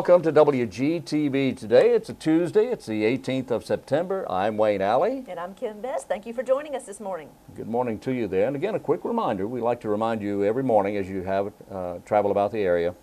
welcome to WGTV today. It's a Tuesday. It's the 18th of September. I'm Wayne Alley. And I'm Kim Best. Thank you for joining us this morning. Good morning to you there. And again, a quick reminder. We like to remind you every morning as you have travel about the area.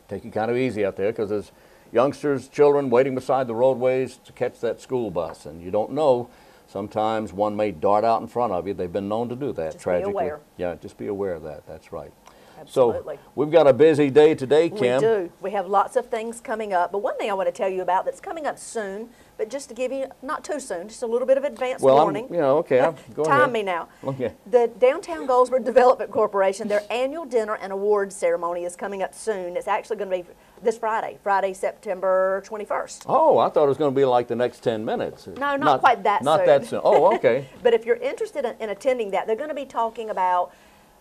Take it kind of easy out there because there's youngsters, children waiting beside the roadways to catch that school bus. And you don't know, sometimes one may dart out in front of you. They've been known to do that, just tragically. Be aware. Yeah, just be aware of that. That's right. Absolutely. So we've got a busy day today, Kim. We do. We have lots of things coming up. But one thing I want to tell you about that's coming up soon, but just to give you, not too soon, just a little bit of advance warning. Okay, go ahead. Time me now. Okay. The Downtown Goldsboro Development Corporation, their annual dinner and awards ceremony is coming up soon. It's actually going to be this Friday, September 21st. Oh, I thought it was going to be like the next 10 minutes. No, not quite that soon. Not that soon. Oh, okay. But if you're interested in attending that, they're going to be talking about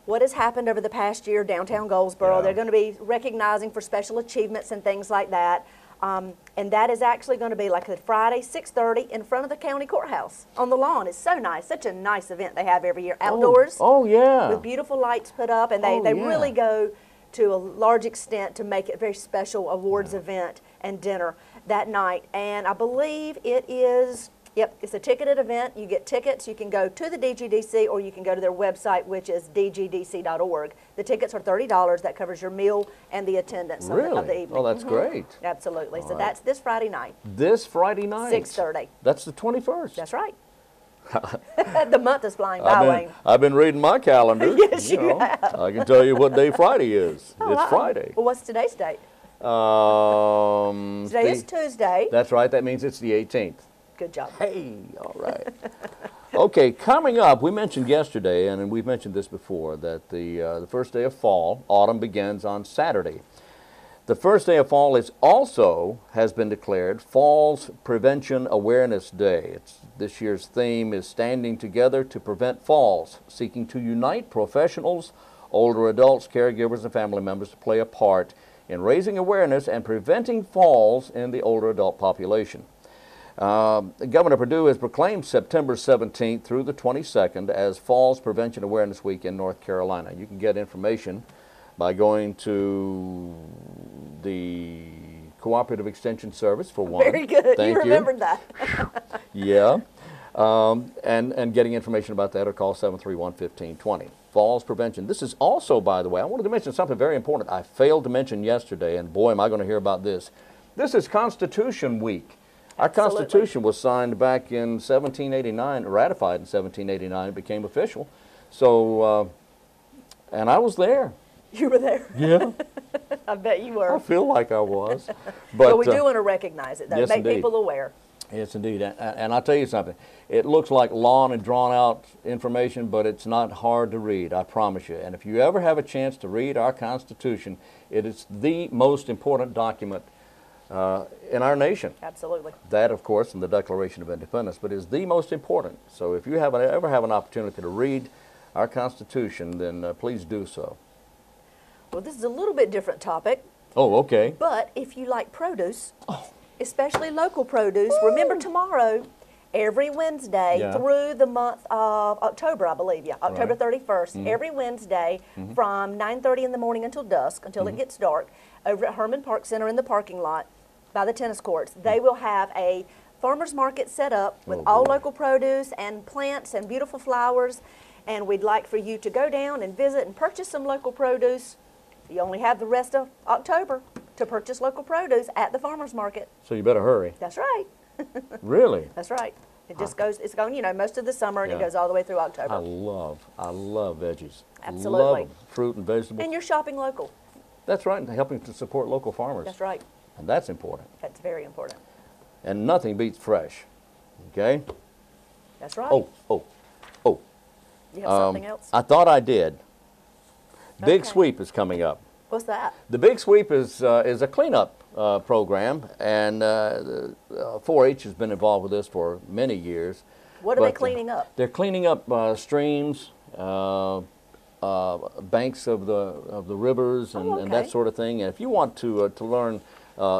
what has happened over the past year downtown Goldsboro. Yeah. They're going to be recognizing for special achievements and things like that. And that is actually going to be like a Friday, 6:30 in front of the county courthouse on the lawn. It's so nice. Such a nice event they have every year. Outdoors. Oh yeah. With beautiful lights put up. And they really go to a large extent to make it a very special awards event and dinner that night. And I believe it is... Yep, it's a ticketed event. You get tickets. You can go to the DGDC or you can go to their website, which is dgdc.org. The tickets are $30. That covers your meal and the attendance of the evening. Oh, that's great. Absolutely. So that's this Friday night. This Friday night? 6:30. That's the 21st. That's right. The month is flying by, Wayne. I've been reading my calendar. Yes, you have. I can tell you what day Friday is. Oh, it's Friday. Well, what's today's date? Today is Tuesday. That's right. That means it's the 18th. Good job. Hey, all right. Okay, coming up, we mentioned yesterday, and we've mentioned this before, that the first day of fall, autumn begins on Saturday. The first day of fall has been declared Falls Prevention Awareness Day. This year's theme is Standing Together to Prevent Falls, seeking to unite professionals, older adults, caregivers, and family members to play a part in raising awareness and preventing falls in the older adult population. Governor Perdue has proclaimed September 17th through the 22nd as Falls Prevention Awareness Week in North Carolina. You can get information by going to the Cooperative Extension Service for one. Very good. Thank you. Remembered that. Yeah. And getting information about that, or call 731-1520. Falls prevention. This is also, by the way, I wanted to mention something very important I failed to mention yesterday, and boy, am I going to hear about this. This is Constitution Week. Our Constitution was signed back in 1789, ratified in 1789. It became official. So, and I was there. You were there? Yeah. I bet you were. I feel like I was. But we do want to recognize it, though. Yes, Make indeed. people aware. Yes, indeed. And I'll tell you something. It looks like long and drawn-out information, but it's not hard to read, I promise you. And if you ever have a chance to read our Constitution, it is the most important document in our nation. Absolutely. That, of course, and the Declaration of Independence, but is the most important. So if you ever have an opportunity to read our Constitution, then please do so. Well, this is a little bit different topic. Oh, okay. But if you like produce, especially local produce, remember tomorrow, every Wednesday through the month of October, I believe, October 31st, every Wednesday from 9:30 in the morning until dusk, until it gets dark, over at Herman Park Center in the parking lot by the tennis courts, they will have a farmer's market set up with all local produce and plants and beautiful flowers, and we'd like for you to go down and visit and purchase some local produce. You only have the rest of October to purchase local produce at the farmer's market. So you better hurry. That's right. Really? That's right. It just goes, it's going, you know, most of the summer, and it goes all the way through October. I love veggies. Absolutely. Love fruit and vegetables. And you're shopping local. That's right, and helping to support local farmers. That's right. And that's important. That's very important. And nothing beats fresh, okay? That's right. Oh. You have something else? I thought I did. Big Okay. Sweep is coming up. What's that? The Big Sweep is a cleanup program, and 4-H has been involved with this for many years. What are they cleaning up? They're cleaning up streams, banks of the rivers, and that sort of thing. And if you want to learn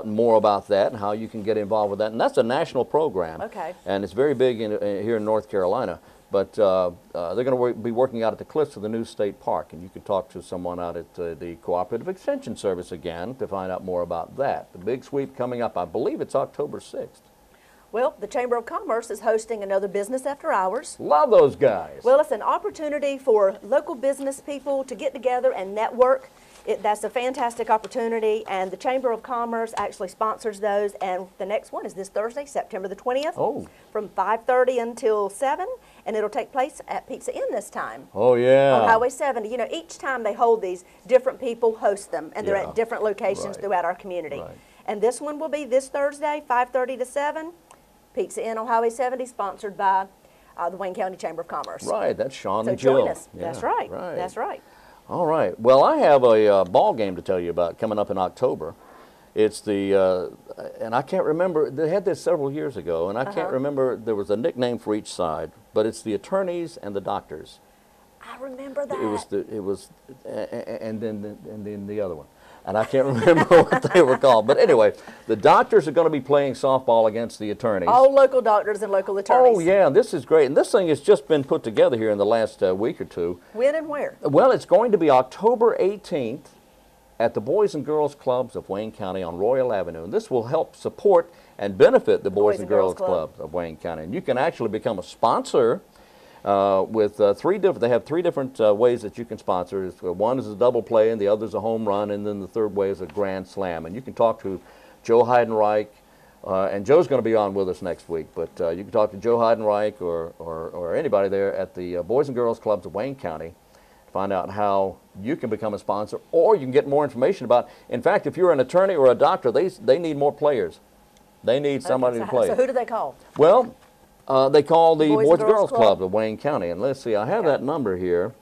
more about that and how you can get involved with that. And that's a national program. Okay. And it's very big here in North Carolina. But they're going to be working out at the cliffs of the new state park. And you can talk to someone out at the Cooperative Extension Service again to find out more about that. The big sweep coming up, I believe it's October 6th. Well, the Chamber of Commerce is hosting another Business After Hours. Love those guys. Well, it's an opportunity for local business people to get together and network. That's a fantastic opportunity, and the Chamber of Commerce actually sponsors those. And the next one is this Thursday, September the 20th, from 5:30 until 7, and it'll take place at Pizza Inn this time. Oh, yeah. On Highway 70. You know, each time they hold these, different people host them, and they're at different locations throughout our community. Right. And this one will be this Thursday, 5:30 to 7. Pizza Inn on Highway 70, sponsored by the Wayne County Chamber of Commerce. Right, that's Sean so and Jill. join us. Yeah, That's right. That's right. All right. Well, I have a ball game to tell you about coming up in October. It's the, and I can't remember, they had this several years ago, and I can't remember, there was a nickname for each side, but it's the attorneys and the doctors. I remember that. And then the other one. And I can't remember what they were called. But anyway, the doctors are going to be playing softball against the attorneys. All local doctors and local attorneys. Oh, yeah, this is great. And this thing has just been put together here in the last week or two. When and where? Well, it's going to be October 18th at the Boys and Girls Clubs of Wayne County on Royal Avenue. And this will help support and benefit the Boys and Girls Clubs of Wayne County. And you can actually become a sponsor with they have three different ways that you can sponsor. One is a double play, and the other is a home run, and then the third way is a grand slam. And you can talk to Joe Heidenreich, and Joe's going to be on with us next week, but you can talk to Joe Heidenreich or anybody there at the Boys and Girls Clubs of Wayne County to find out how you can become a sponsor, or you can get more information about. In fact, if you're an attorney or a doctor, they need more players. They need somebody to play. So who do they call? Well, they call the Boys and Girls Club Club of Wayne County. And let's see, I have that number here,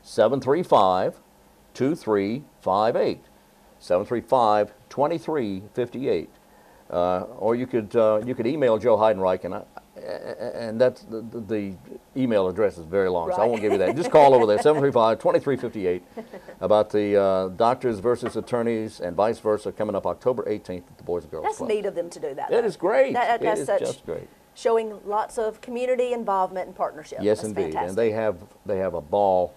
735-2358, 735-2358. Or you could email Joe Heidenreich, and that's the email address is very long, so I won't give you that. Just call over there, 735-2358, about the doctors versus attorneys and vice versa, coming up October 18th at the Boys and Girls Club. That's neat of them to do that. It is great. That's it is such just great. Showing lots of community involvement and partnership. Yes, that's indeed. Fantastic. And they have a ball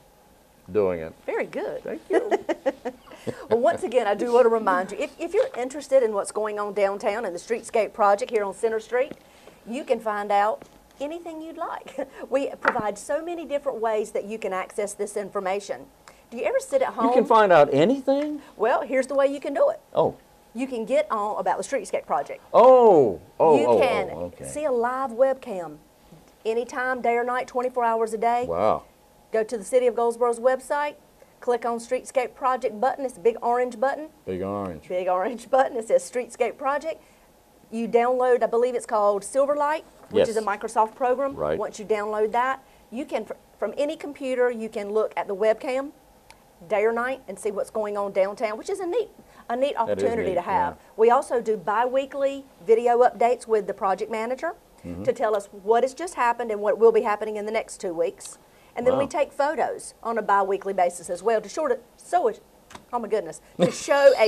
doing it. Very good. Thank you. Well, once again, I do want to remind you, if you're interested in what's going on downtown in the Streetscape Project here on Center Street, you can find out anything you'd like. We provide so many different ways that you can access this information. Do you ever sit at home? You can find out anything? Well, here's the way you can do it. Oh. You can get on about the Streetscape Project. You can see a live webcam anytime, day or night, 24 hours a day. Wow. Go to the City of Goldsboro's website, click on Streetscape Project button. It's a big orange button. Big orange. Big orange button. It says Streetscape Project. You download, I believe it's called Silverlight, which is a Microsoft program. Right. Once you download that, you can, from any computer, you can look at the webcam day or night and see what's going on downtown, which is a neat opportunity to have. Yeah. We also do bi-weekly video updates with the project manager to tell us what has just happened and what will be happening in the next 2 weeks. And then we take photos on a bi-weekly basis as well to show a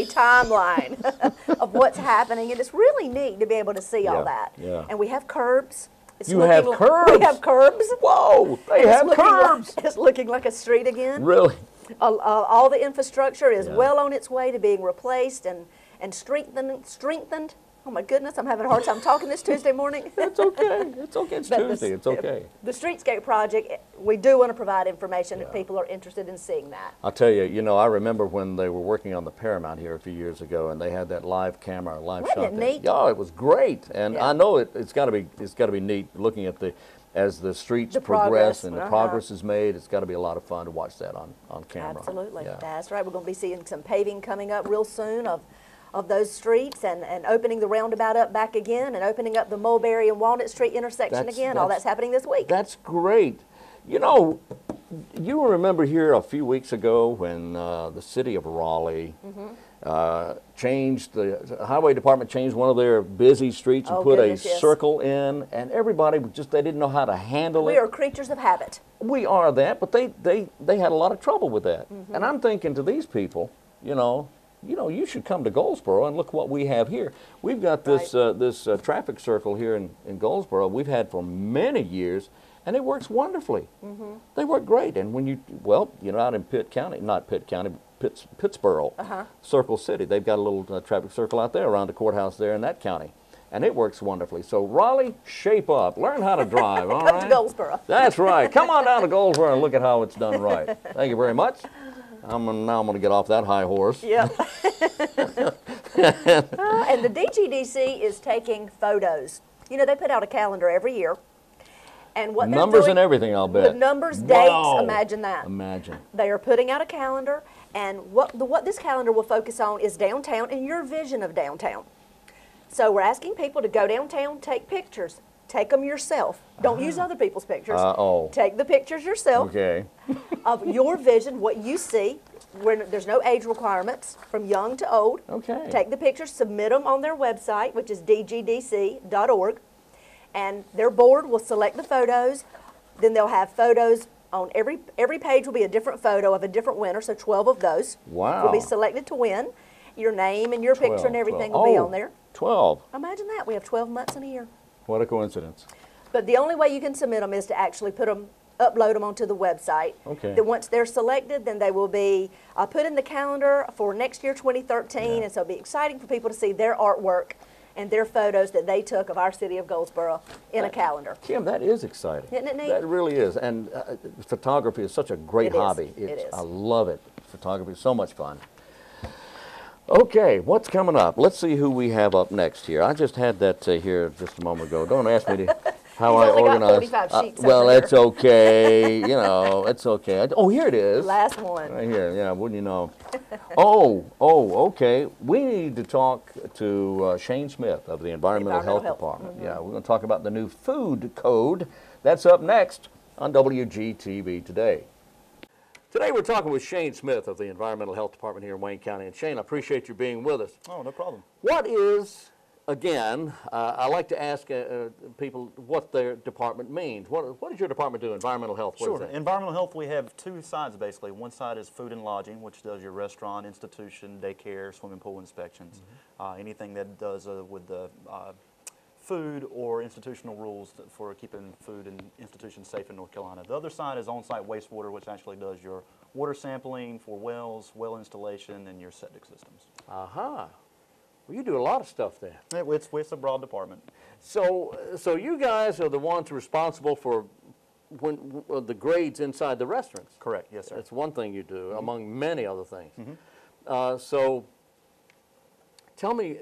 timeline of what's happening. And it's really neat to be able to see all that. Yeah. And we have curbs. You have curbs? We have curbs. Whoa, they have curbs. It's looking like a street again. Really? All the infrastructure is well on its way to being replaced and strengthened. Oh my goodness, I'm having a hard time talking this Tuesday morning. It's okay. It's okay. It's Tuesday. It's okay. The Streetscape Project, we do want to provide information if people are interested in seeing that. I'll tell you, I remember when they were working on the Paramount here a few years ago, and they had that live camera, live shot. Wasn't it neat? Yeah, it was great, and I know it's got to be neat looking at as the streets progress and the progress is made. It's got to be a lot of fun to watch that on camera. Absolutely, yeah. That's right. We're going to be seeing some paving coming up real soon of those streets and opening the roundabout up back again and opening up the Mulberry and Walnut Street intersection again. All that's happening this week. That's great. You remember here a few weeks ago when the city of Raleigh changed, the highway department changed one of their busy streets and put a circle in, and everybody they didn't know how to handle it. We are creatures of habit. We are that, but they had a lot of trouble with that. And I'm thinking to these people, you know, you should come to Goldsboro and look what we have here. We've got this this traffic circle here in Goldsboro we've had for many years, and it works wonderfully. They work great. And when you, well, you know, out in Pitt County, not Pitt County, Pittsboro, Circle City, they've got a little traffic circle out there around the courthouse there in that county. And it works wonderfully. So Raleigh, shape up. Learn how to drive, all right? Come to Goldsboro. That's right. Come on down to Goldsboro and look at how it's done right. Thank you very much. Now I'm going to get off that high horse. Yep. And the DGDC is taking photos. You know, they put out a calendar every year. And what they're numbers doing, and everything, I'll bet. With numbers, Wow. dates, imagine that. Imagine. They are putting out a calendar, and what this calendar will focus on is downtown and your vision of downtown. So we're asking people to go downtown, take pictures. Take them yourself. Don't use other people's pictures. Take the pictures yourself of your vision, what you see. There's no age requirements, from young to old. Take the pictures, submit them on their website, which is dgdc.org. And their board will select the photos. Then they'll have photos on every page will be a different photo of a different winner, so 12 of those will be selected to win. Your name and your picture and everything will be on there. 12. Imagine that. We have 12 months in a year. What a coincidence. But the only way you can submit them is to actually upload them onto the website. Then once they're selected, then they will be put in the calendar for next year, 2013, and so it'll be exciting for people to see their artwork and their photos that they took of our city of Goldsboro in a calendar. Kim, that is exciting. Isn't it neat? That really is. And photography is such a great hobby. It is. I love it. Photography is so much fun. Okay, what's coming up? Let's see who we have up next here. I just had that here just a moment ago. Don't ask me how I organize. Got 45 sheets well, over it's okay. You know, it's okay. Oh, here it is. Last one. Right here. Yeah, wouldn't you know? Okay. We need to talk to Shane Smith of the Environmental Health Department. Yeah, we're going to talk about the new food code. That's up next on WGTV Today. Today we're talking with Shane Smith of the Environmental Health Department here in Wayne County. And Shane, I appreciate you being with us. Oh, no problem. What is, again, I like to ask people what their department means. What does your department do, environmental health? Sure. Environmental health, we have two sides basically. One side is food and lodging, which does your restaurant, institution, daycare, swimming pool inspections. Anything that does with the food or institutional rules for keeping food and institutions safe in North Carolina. The other side is on-site wastewater, which actually does your water sampling for wells, well installation, and your septic systems. Well, you do a lot of stuff then. It's a broad department. So you guys are the ones responsible for the grades inside the restaurants. Correct. Yes, sir. That's one thing you do, among many other things. So tell me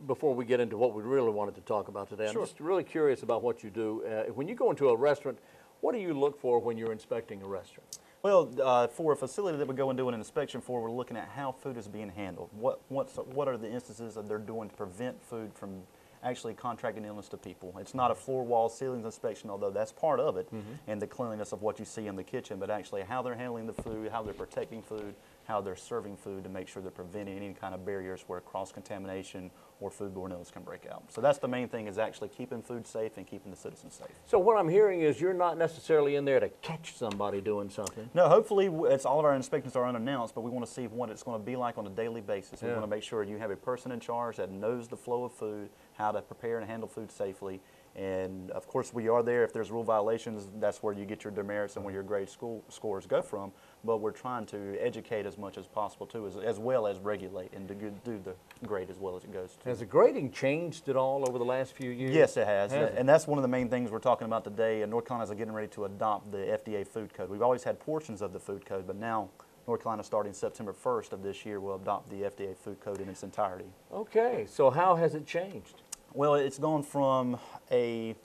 before we get into what we really wanted to talk about today. I'm just really curious about what you do. When you go into a restaurant, what do you look for when you're inspecting a restaurant? Well, for a facility that we go and do an inspection for, we're looking at how food is being handled. What are the instances that they're doing to prevent food from actually contracting illness to people? It's not a floor, wall, ceilings inspection, although that's part of it, and the cleanliness of what you see in the kitchen, but actually how they're handling the food, how they're protecting food, how they're serving food to make sure they're preventing any kind of barriers where cross-contamination or foodborne illness can break out. So that's the main thing, is actually keeping food safe and keeping the citizens safe. So what I'm hearing is you're not necessarily in there to catch somebody doing something. No, hopefully it's all of our inspections are unannounced, but we want to see what it's going to be like on a daily basis. We want to make sure you have a person in charge that knows the flow of food, how to prepare and handle food safely. And of course we are there if there's rule violations. That's where you get your demerits and where your grade scores go from. But we're trying to educate as much as possible too, as well as regulate and to do the grade as well as it goes. Has the grading changed at all over the last few years? Yes, it has. And that's one of the main things we're talking about today. North Carolina is getting ready to adopt the FDA food code. We've always had portions of the food code, but now North Carolina, starting September 1st of this year, will adopt the FDA food code in its entirety. Okay, so how has it changed? Well, it's gone from I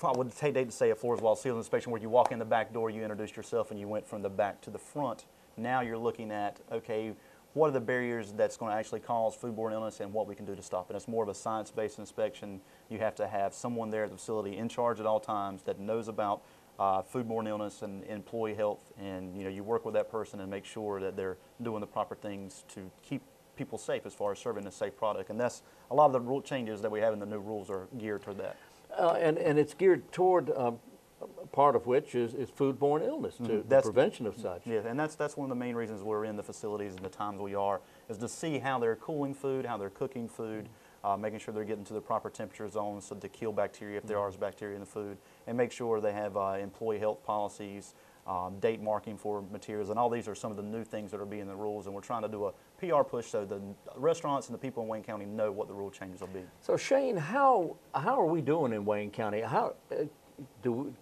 would hate to say a floors, walls, ceiling inspection where you walk in the back door, you introduced yourself, and you went from the back to the front. Now you're looking at, okay, what are the barriers that's going to actually cause foodborne illness and what we can do to stop it. It's more of a science-based inspection. You have to have someone there at the facility in charge at all times that knows about foodborne illness and employee health, and you work with that person and make sure that they're doing the proper things to keep people safe as far as serving a safe product. And that's a lot of the rule changes that we have in the new rules are geared toward that. And it's geared toward part of which is foodborne illness, the prevention of such. Yeah, and that's one of the main reasons we're in the facilities and the times we are, is to see how they're cooling food, how they're cooking food, making sure they're getting to the proper temperature zones so to kill bacteria if there is bacteria in the food, and make sure they have employee health policies, date marking for materials, and all these are some of the new things that are being in the rules, and we're trying to do a PR push so the restaurants and the people in Wayne County know what the rule changes will be. So Shane, how are we doing in Wayne County? How do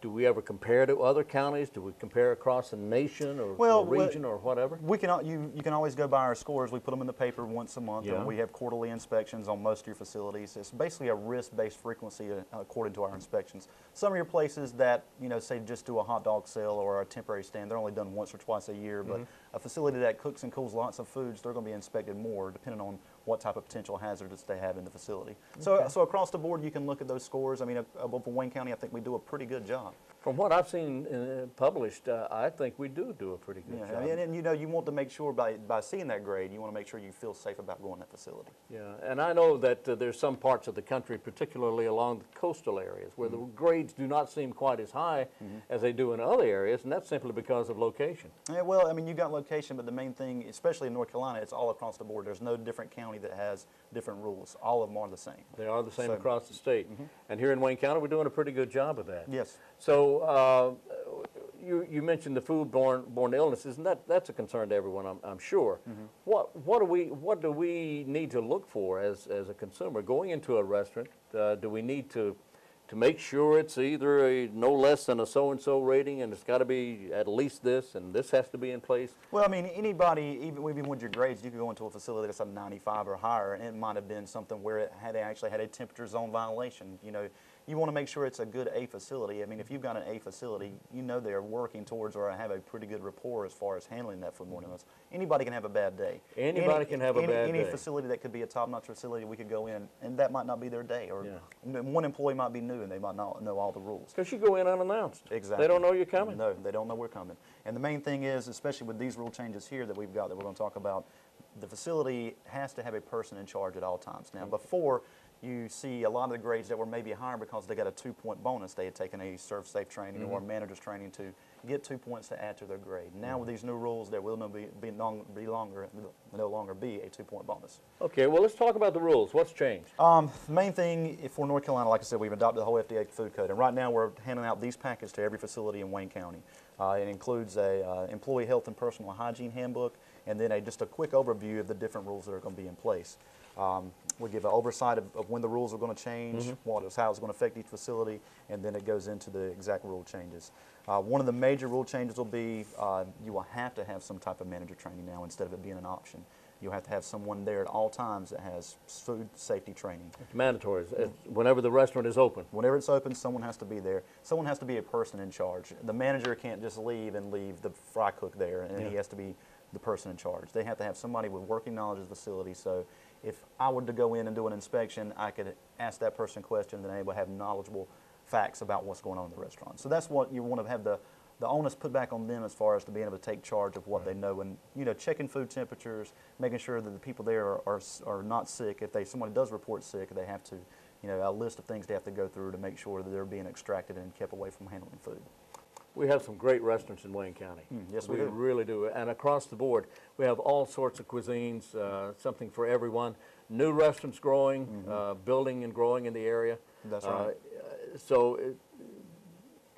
we ever compare to other counties? Do we compare across the nation or the region or whatever? We can. You can always go by our scores. We put them in the paper once a month, Yeah. and we have quarterly inspections on most of your facilities. It's basically a risk-based frequency according to our inspections. Some of your places that say just do a hot dog sale or a temporary stand, they're only done once or twice a year. But a facility that cooks and cools lots of foods, they're going to be inspected more depending on what type of potential hazards they have in the facility. Okay. So across the board, you can look at those scores. I mean, for Wayne County, I think we do a pretty good job. From what I've seen published, I think we do a pretty good job. And you want to make sure by seeing that grade, you want to make sure you feel safe about going to that facility. Yeah, and I know that there's some parts of the country, particularly along the coastal areas, where the grades do not seem quite as high as they do in other areas, and that's simply because of location. Yeah, well, I mean, you got location, but the main thing, especially in North Carolina, it's all across the board. There's no different county that has different rules. All of them are the same. They are the same across the state. And here in Wayne County, we're doing a pretty good job of that. Yes. So you mentioned the foodborne illnesses, and that's a concern to everyone, I'm sure. What do we need to look for as a consumer going into a restaurant? Do we need to make sure it's either a no less than a so-and-so rating, and it's got to be at least this, and this has to be in place? Well, I mean, anybody, even with your grades, you could go into a facility that's a 95 or higher, and it might have been something where it actually had a temperature zone violation. You want to make sure it's a good A facility. I mean, if you've got an A facility, they're working towards or have a pretty good rapport as far as handling that foodborne illness. Anybody can have a bad day. Anybody can have a bad day. Any facility that could be a top-notch facility, we could go in, and that might not be their day. Or one employee might be new, and they might not know all the rules. Because you go in unannounced. Exactly. They don't know you're coming. No, they don't know we're coming. And the main thing is, especially with these rule changes here that we've got that we're going to talk about, the facility has to have a person in charge at all times. Now, before, you see a lot of the grades that were maybe higher because they got a 2-point bonus. They had taken a serve safe training or manager's training to get 2 points to add to their grade. Now with these new rules, there will no longer be a 2-point bonus. Okay, well, let's talk about the rules. What's changed? The main thing for North Carolina, like I said, we've adopted the whole FDA food code, and right now we're handing out these packages to every facility in Wayne County. It includes a employee health and personal hygiene handbook, and then just a quick overview of the different rules that are going to be in place. We give an oversight of when the rules are going to change, how it's going to affect each facility, and then it goes into the exact rule changes. One of the major rule changes will be you will have to have some type of manager training now instead of it being an option. You'll have to have someone there at all times that has food safety training. It's mandatory. Whenever the restaurant is open. Whenever it's open, someone has to be there. Someone has to be a person in charge. The manager can't just leave the fry cook there, and he has to be the person in charge. They have to have somebody with working knowledge of the facility. So if I were to go in and do an inspection, I could ask that person questions and they would have knowledgeable facts about what's going on in the restaurant. So that's what you want to have the onus put back on them as far as to being able to take charge of what they know, and checking food temperatures, making sure that the people there are not sick. If somebody does report sick, they have to a list of things they have to go through to make sure that they're being extracted and kept away from handling food. We have some great restaurants in Wayne County. Yes, we do. Really do. And across the board, we have all sorts of cuisines, something for everyone. New restaurants growing, building and growing in the area. That's right.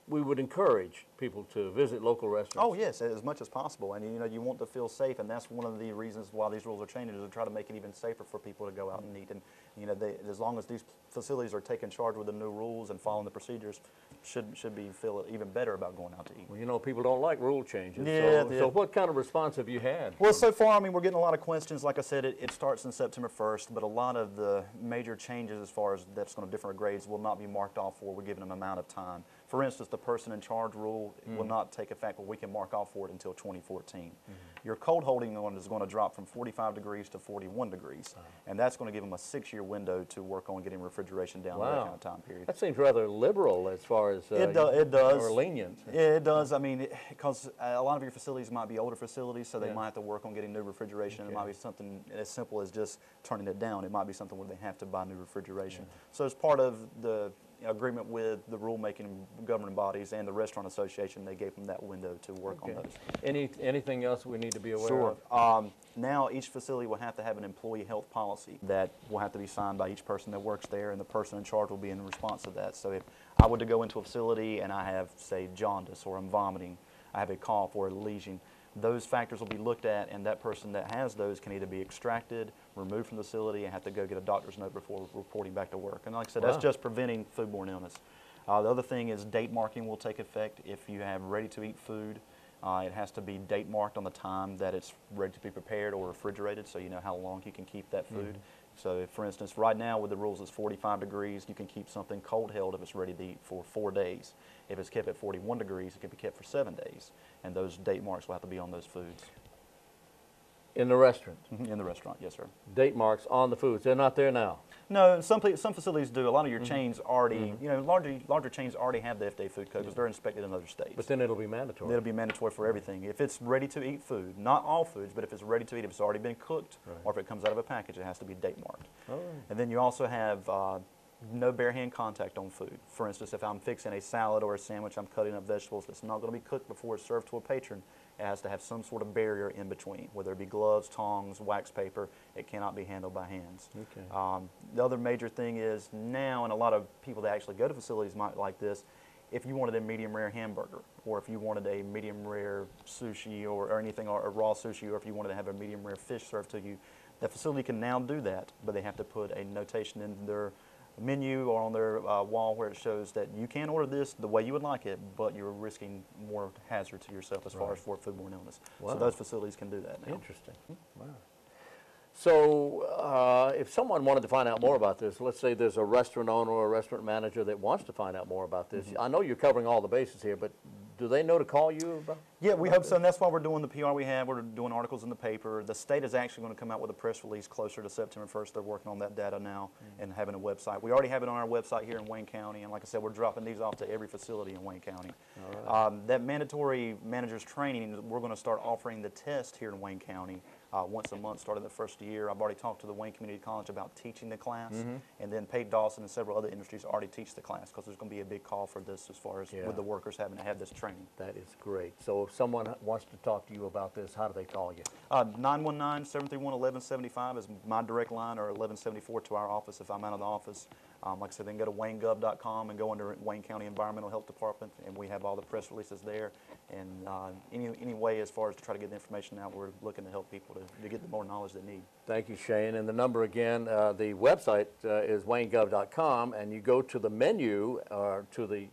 We would encourage people to visit local restaurants. Oh yes, as much as possible, and you want to feel safe, and that's one of the reasons why these rules are changing, is to try to make it even safer for people to go out and eat. And as long as these facilities are taking charge with the new rules and following the procedures, should feel even better about going out to eat. Well, people don't like rule changes. Yeah, so what kind of response have you had? Well, so far, we're getting a lot of questions. Like I said, it starts in September 1st, but a lot of the major changes as far as that's going to different grades will not be marked off for. We're giving them amount of time. For instance, the person in charge rule will not take effect, but we can mark off for it until 2014. Your cold holding one is going to drop from 45 degrees to 41 degrees, and that's going to give them a 6-year window to work on getting refrigeration down that kind of time period. That seems rather liberal as far as it does. Or lenient. It does. Because a lot of your facilities might be older facilities, so they might have to work on getting new refrigeration. It might be something as simple as just turning it down. It might be something where they have to buy new refrigeration. So as part of the agreement with the rulemaking governing bodies and the restaurant association. They gave them that window to work on those. Anything else we need to be aware Sure. of? Now each facility will have to have an employee health policy that will have to be signed by each person that works there, and the person in charge will be in response to that. So if I were to go into a facility and I have, say, jaundice, or I'm vomiting, I have a cough or a lesion, those factors will be looked at, and that person that has those can either be extracted, removed from the facility, and have to go get a doctor's note before reporting back to work. And like I said, that's just preventing foodborne illness. The other thing is date marking will take effect. If you have ready-to-eat food, it has to be date marked on the time that it's ready to be prepared or refrigerated, so you know how long you can keep that food. So if, for instance, right now with the rules it's 45 degrees, you can keep something cold held if it's ready to eat for 4 days. If it's kept at 41 degrees, it can be kept for 7 days. And those date marks will have to be on those foods. In the restaurant? In the restaurant, yes, sir. Date marks on the foods. They're not there now? No, some facilities do. A lot of your chains already, you know, larger chains already have the FDA food code because they're inspected in other states. But then it'll be mandatory. It'll be mandatory for everything. If it's ready to eat food, not all foods, but if it's ready to eat, if it's already been cooked, or if it comes out of a package, it has to be date marked. And then you also have no bare hand contact on food. For instance, if I'm fixing a salad or a sandwich, I'm cutting up vegetables that's not going to be cooked before it's served to a patron. It has to have some sort of barrier in between, whether it be gloves, tongs, wax paper. It cannot be handled by hands. Okay. The other major thing is now, and a lot of people that actually go to facilities might like this, if you wanted a medium rare hamburger, or if you wanted a medium rare sushi or anything, or a raw sushi, or if you wanted to have a medium rare fish served to you, the facility can now do that, but they have to put a notation in their menu or on their wall where it shows that you can order this the way you would like it, but you're risking more hazard to yourself as far as for foodborne illness. So those facilities can do that now. Interesting. Wow. So if someone wanted to find out more about this, let's say there's a restaurant owner or a restaurant manager that wants to find out more about this. I know you're covering all the bases here, but do they know to call you about? Yeah, we hope so, and that's why we're doing the PR we have. We're doing articles in the paper. The state is actually going to come out with a press release closer to September 1st. They're working on that data now and having a website. We already have it on our website here in Wayne County, and like I said, we're dropping these off to every facility in Wayne County. That mandatory manager's training, we're going to start offering the test here in Wayne County once a month starting the first year. I've already talked to the Wayne Community College about teaching the class, and then Pate Dawson and several other industries already teach the class because there's going to be a big call for this as far as with the workers having to have this training. That is great. So if someone wants to talk to you about this, how do they call you? 919-731-1175 is my direct line, or 1174 to our office if I'm out of the office. Like I said, they can go to waynegov.com and go under Wayne County Environmental Health Department, and we have all the press releases there. And any way as far as to try to get the information out, we're looking to help people to get the more knowledge they need. Thank you, Shane. And the number again, the website is waynegov.com, and you go to the menu, or to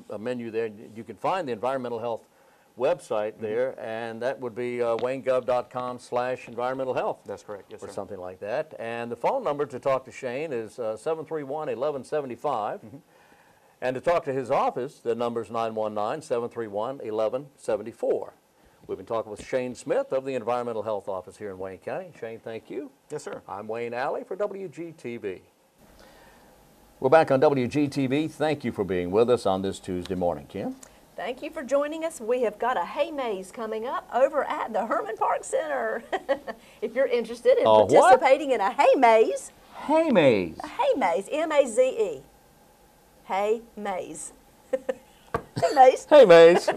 a menu there, you can find the environmental health website there, and that would be waynegov.com/environmental health. That's correct, yes, sir. Or something like that. And the phone number to talk to Shane is 731-1175. And to talk to his office, the number is 919-731-1174. We've been talking with Shane Smith of the Environmental Health Office here in Wayne County. Shane, thank you. Yes, sir. I'm Wayne Alley for WGTV. We're back on WGTV. Thank you for being with us on this Tuesday morning, Kim. Thank you for joining us. We have got a hay maze coming up over at the Herman Park Center. If you're interested in participating in a hay maze. Hay maze. A hay maze, M-A-Z-E. Hay maze. Hay maze. Hay maze.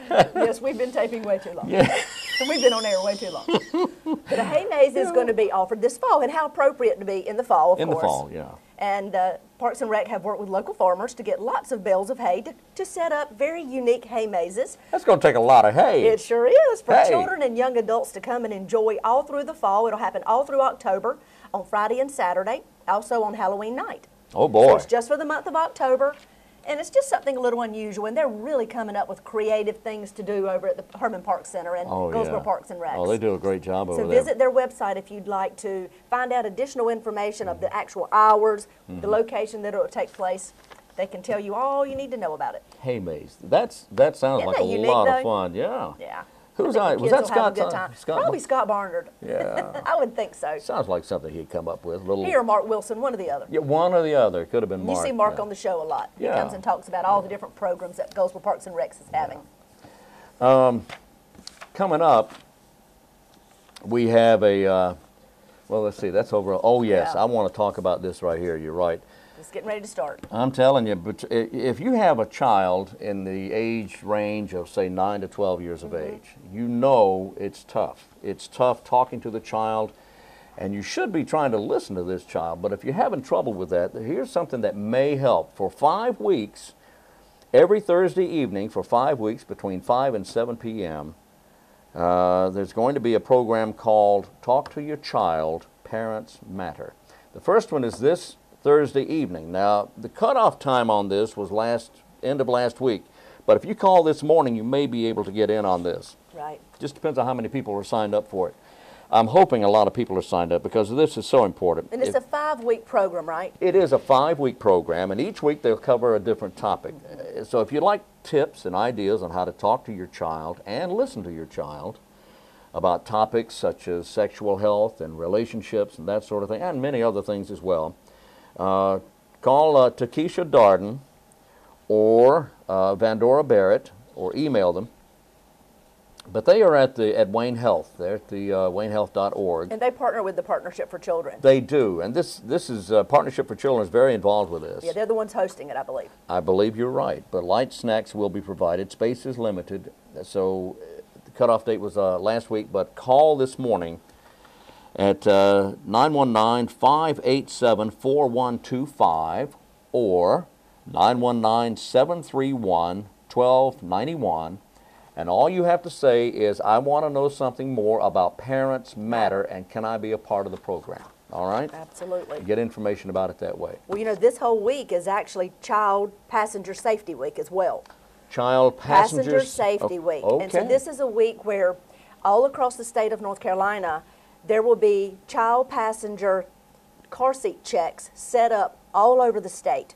Yes, we've been taping way too long. Yeah. We've been on air way too long. But a hay maze is going to be offered this fall, and how appropriate to be in the fall, of course. In the fall, yeah. And Parks and Rec have worked with local farmers to get lots of bales of hay to set up very unique hay mazes. That's going to take a lot of hay. It sure is, for children and young adults to come and enjoy all through the fall. It'll happen all through October, on Friday and Saturday, also on Halloween night. Oh, boy. So it's just for the month of October. And it's just something a little unusual, and they're really coming up with creative things to do over at the Herman Park Center and Goldsboro Parks and Recs. Oh, they do a great job over there. So visit their website if you'd like to find out additional information of the actual hours, the location that it will take place. They can tell you all you need to know about it. Hay maze. That sounds like a lot of fun. Yeah. Yeah. Who's on? Was that Scott? Probably Scott Barnard. Yeah. I would think so. Sounds like something he'd come up with. He or Mark Wilson, one or the other. Yeah, one or the other. Could have been Mark. You see Mark on the show a lot. Yeah. He comes and talks about all the different programs that Goldsboro Parks and Recs is having. Coming up, we have a, well, let's see, that's over. Oh, yes, I want to talk about this right here. You're right. It's getting ready to start. I'm telling you, but if you have a child in the age range of, say, 9 to 12 years of age, you know it's tough. It's tough talking to the child, and you should be trying to listen to this child. But if you're having trouble with that, here's something that may help. For 5 weeks, every Thursday evening for 5 weeks between 5 and 7 p.m., there's going to be a program called Talk to Your Child, Parents Matter. The first one is this Thursday evening. Now, the cutoff time on this was end of last week, but if you call this morning, you may be able to get in on this. Right. Just depends on how many people are signed up for it. I'm hoping a lot of people are signed up because this is so important. And it's a 5-week program, right? It is a 5-week program, and each week they'll cover a different topic. So if you'd like tips and ideas on how to talk to your child and listen to your child about topics such as sexual health and relationships and that sort of thing, and many other things as well, call Takesha Darden or Vandora Barrett, or email them. But they are at Wayne Health. They're at the waynehealth.org. And they partner with the Partnership for Children. They do, and this is Partnership for Children is very involved with this. Yeah, they're the ones hosting it, I believe. I believe you're right, but light snacks will be provided. Space is limited, so the cutoff date was last week, but call this morning at 919-587-4125 or 919-731-1291. And all you have to say is, I want to know something more about Parents Matter, and can I be a part of the program? All right? Absolutely. Get information about it that way. Well, you know, this whole week is actually Child Passenger Safety Week as well. Child Passenger Safety Week. Okay. And so this is a week where all across the state of North Carolina, there will be child passenger car seat checks set up all over the state.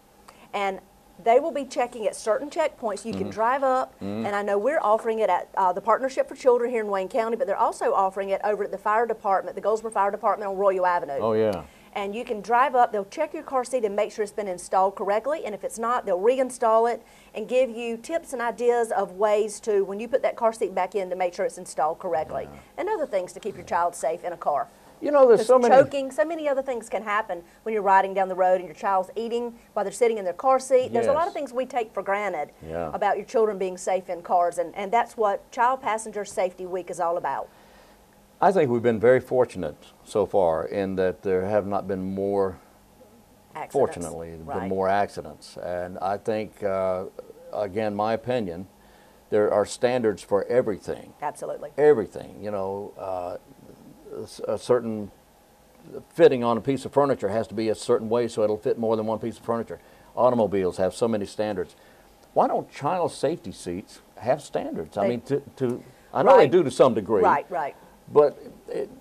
And they will be checking at certain checkpoints. You can drive up, and I know we're offering it at the Partnership for Children here in Wayne County, but they're also offering it over at the fire department, the Goldsboro Fire Department on Royal Avenue. Oh, yeah. And you can drive up, they'll check your car seat and make sure it's been installed correctly, and if it's not, they'll reinstall it and give you tips and ideas of ways to, when you put that car seat back in, to make sure it's installed correctly, and other things to keep your child safe in a car. You know, there's so many... Choking, so many other things can happen when you're riding down the road and your child's eating while they're sitting in their car seat. There's a lot of things we take for granted about your children being safe in cars, and that's what Child Passenger Safety Week is all about. I think we've been very fortunate so far in that there have not been more, Accidents. fortunately, been more accidents. And I think, again, my opinion, there are standards for everything. Absolutely. Everything. You know, a certain fitting on a piece of furniture has to be a certain way so it'll fit more than one piece of furniture. Automobiles have so many standards. Why don't child safety seats have standards? I mean, I know they do to some degree. Right, right. But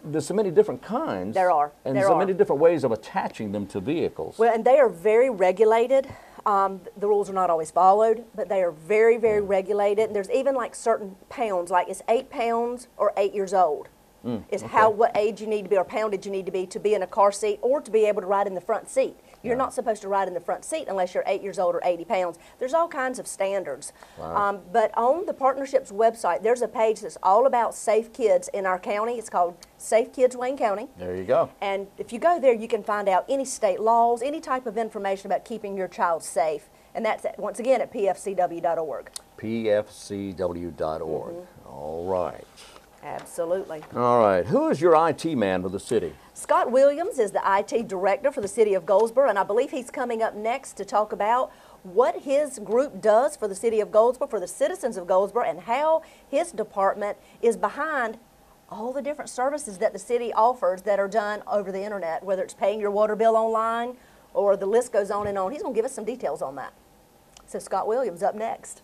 there's so many different kinds. There are. And so many different ways of attaching them to vehicles. Well, and they are very regulated. The rules are not always followed, but they are very, very regulated. And there's even like certain pounds, like it's 8 pounds or 8 years old. What age you need to be or poundage you need to be in a car seat or to be able to ride in the front seat. You're not supposed to ride in the front seat unless you're 8 years old or 80 pounds. There's all kinds of standards. Wow. But on the Partnership's website, there's a page that's all about safe kids in our county. It's called Safe Kids Wayne County. There you go. And if you go there, you can find out any state laws, any type of information about keeping your child safe. And that's, once again, at pfcw.org. pfcw.org. All right. Absolutely. All right. Who is your IT man for the city? Scott Williams is the IT director for the city of Goldsboro, and I believe he's coming up next to talk about what his group does for the city of Goldsboro, for the citizens of Goldsboro, and how his department is behind all the different services that the city offers that are done over the internet, whether it's paying your water bill online or the list goes on and on. He's going to give us some details on that. So Scott Williams up next.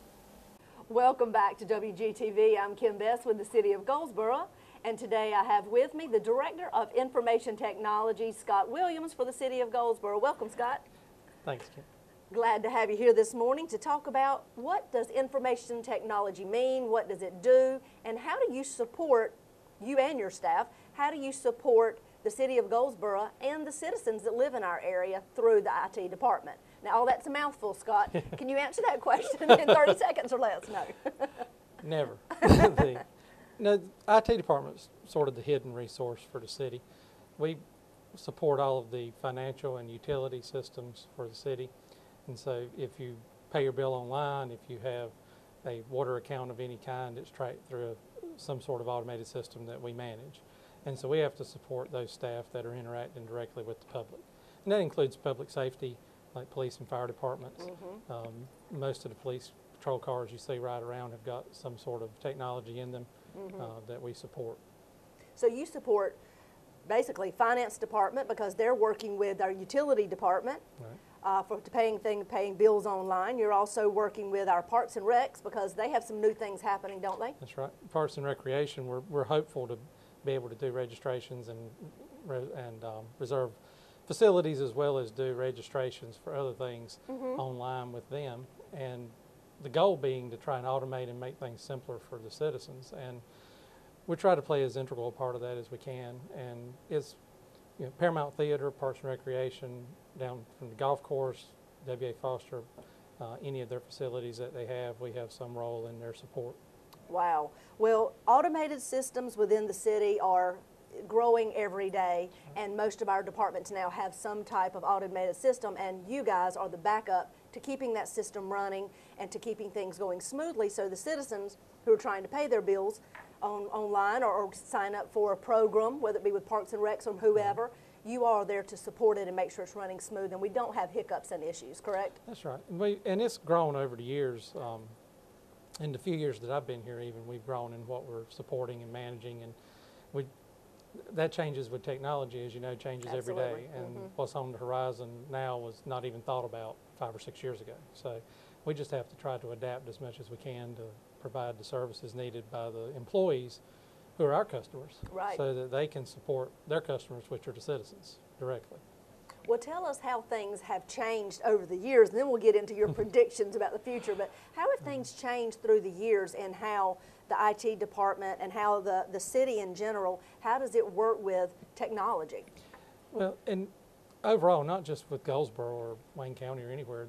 Welcome back to WGTV. I'm Kim Best with the City of Goldsboro, and today I have with me the Director of Information Technology, Scott Williams, for the City of Goldsboro. Welcome, Scott. Thanks, Kim. Glad to have you here this morning to talk about what does information technology mean, what does it do, and how do you support, you and your staff, how do you support the City of Goldsboro and the citizens that live in our area through the IT department? Now, all that's a mouthful, Scott. Can you answer that question in 30 seconds or less? No. Never. The IT department's sort of the hidden resource for the city. We support all of the financial and utility systems for the city. And so if you pay your bill online, if you have a water account of any kind, it's tracked through some sort of automated system that we manage. And so we have to support those staff that are interacting directly with the public. And that includes public safety, like police and fire departments. Most of the police patrol cars you see right around have got some sort of technology in them that we support. So you support basically finance department because they're working with our utility department for paying bills online. You're also working with our Parks and Recs because they have some new things happening, don't they? That's right. Parks and Recreation, we're hopeful to be able to do registrations and reserve facilities as well as do registrations for other things online with them. And the goal being to try and automate and make things simpler for the citizens. And we try to play as integral a part of that as we can. And it's Paramount Theater, Parks and Recreation, down from the golf course, W.A. Foster, any of their facilities that they have, we have some role in their support. Wow. Well, automated systems within the city are growing every day, and most of our departments now have some type of automated system, and you guys are the backup to keeping that system running and to keeping things going smoothly so the citizens who are trying to pay their bills online or sign up for a program, whether it be with Parks and Recs or whoever, you are there to support it and make sure it's running smooth and we don't have hiccups and issues, correct? That's right. And it's grown over the years. In the few years that I've been here even, we've grown in what we're supporting and managing, and that changes with technology, as you know, changes every day. And what's on the horizon now was not even thought about 5 or 6 years ago. So we just have to try to adapt as much as we can to provide the services needed by the employees who are our customers, so that they can support their customers, which are the citizens, directly. Well, tell us how things have changed over the years, and then we'll get into your predictions about the future. But how have things changed through the years, and how the IT department and how the city in general, how does it work with technology? Well, and overall, not just with Goldsboro or Wayne County or anywhere,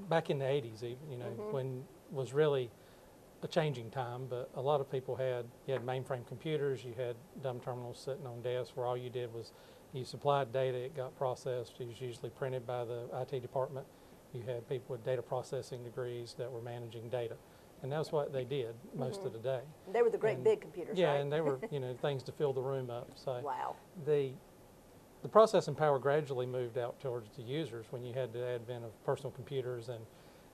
back in the 80s even, when was really a changing time, but a lot of people you had mainframe computers, you had dumb terminals sitting on desks where all you did was you supplied data, it got processed, it was usually printed by the IT department. You had people with data processing degrees that were managing data. And that's what they did most of the day. They were the great big computers, yeah, right? and they were, things to fill the room up. So wow. The processing power gradually moved out towards the users when you had the advent of personal computers, and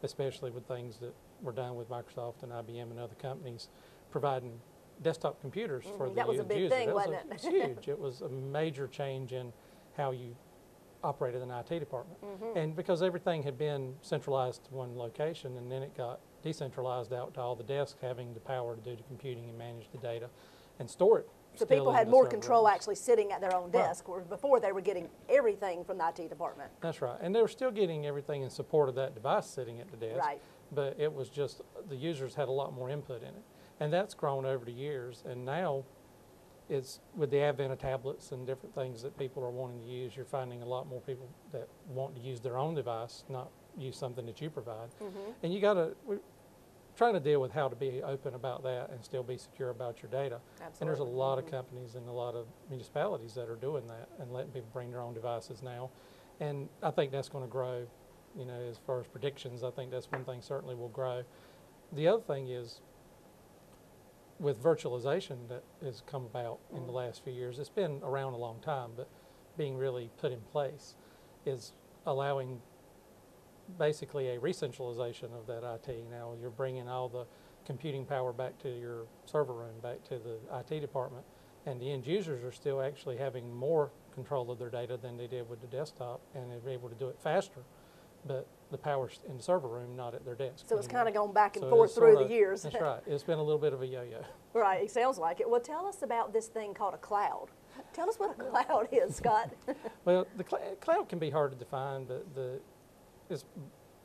especially with things that were done with Microsoft and IBM and other companies providing desktop computers for the that was a big thing, wasn't it? It was huge. It was a major change in how you operated an IT department. And because everything had been centralized to one location, and then it got decentralized out to all the desks having the power to do the computing and manage the data and store it. So people had more control actually sitting at their own desk, where before they were getting everything from the IT department. That's right. And they were still getting everything in support of that device sitting at the desk. Right. But it was just the users had a lot more input in it. And that's grown over the years. And now it's with the advent of tablets and different things that people are wanting to use, you're finding a lot more people that want to use their own device, not use something that you provide. And we're trying to deal with how to be open about that and still be secure about your data. Absolutely. And there's a lot of companies and a lot of municipalities that are doing that and letting people bring their own devices now. And I think that's going to grow, as far as predictions. I think that's one thing certainly will grow. The other thing is, with virtualization that has come about in the last few years, it's been around a long time, but being really put in place is allowing basically a re-centralization of that IT. Now you're bringing all the computing power back to your server room, back to the IT department, and the end users are still actually having more control of their data than they did with the desktop, and they're able to do it faster, but the power's in the server room, not at their desk. So it's kind of gone back and forth through the years. That's right. It's been a little bit of a yo-yo. Right, it sounds like it. Well, tell us about this thing called a cloud. Tell us what a cloud is, Scott. Well, the cloud can be hard to define, but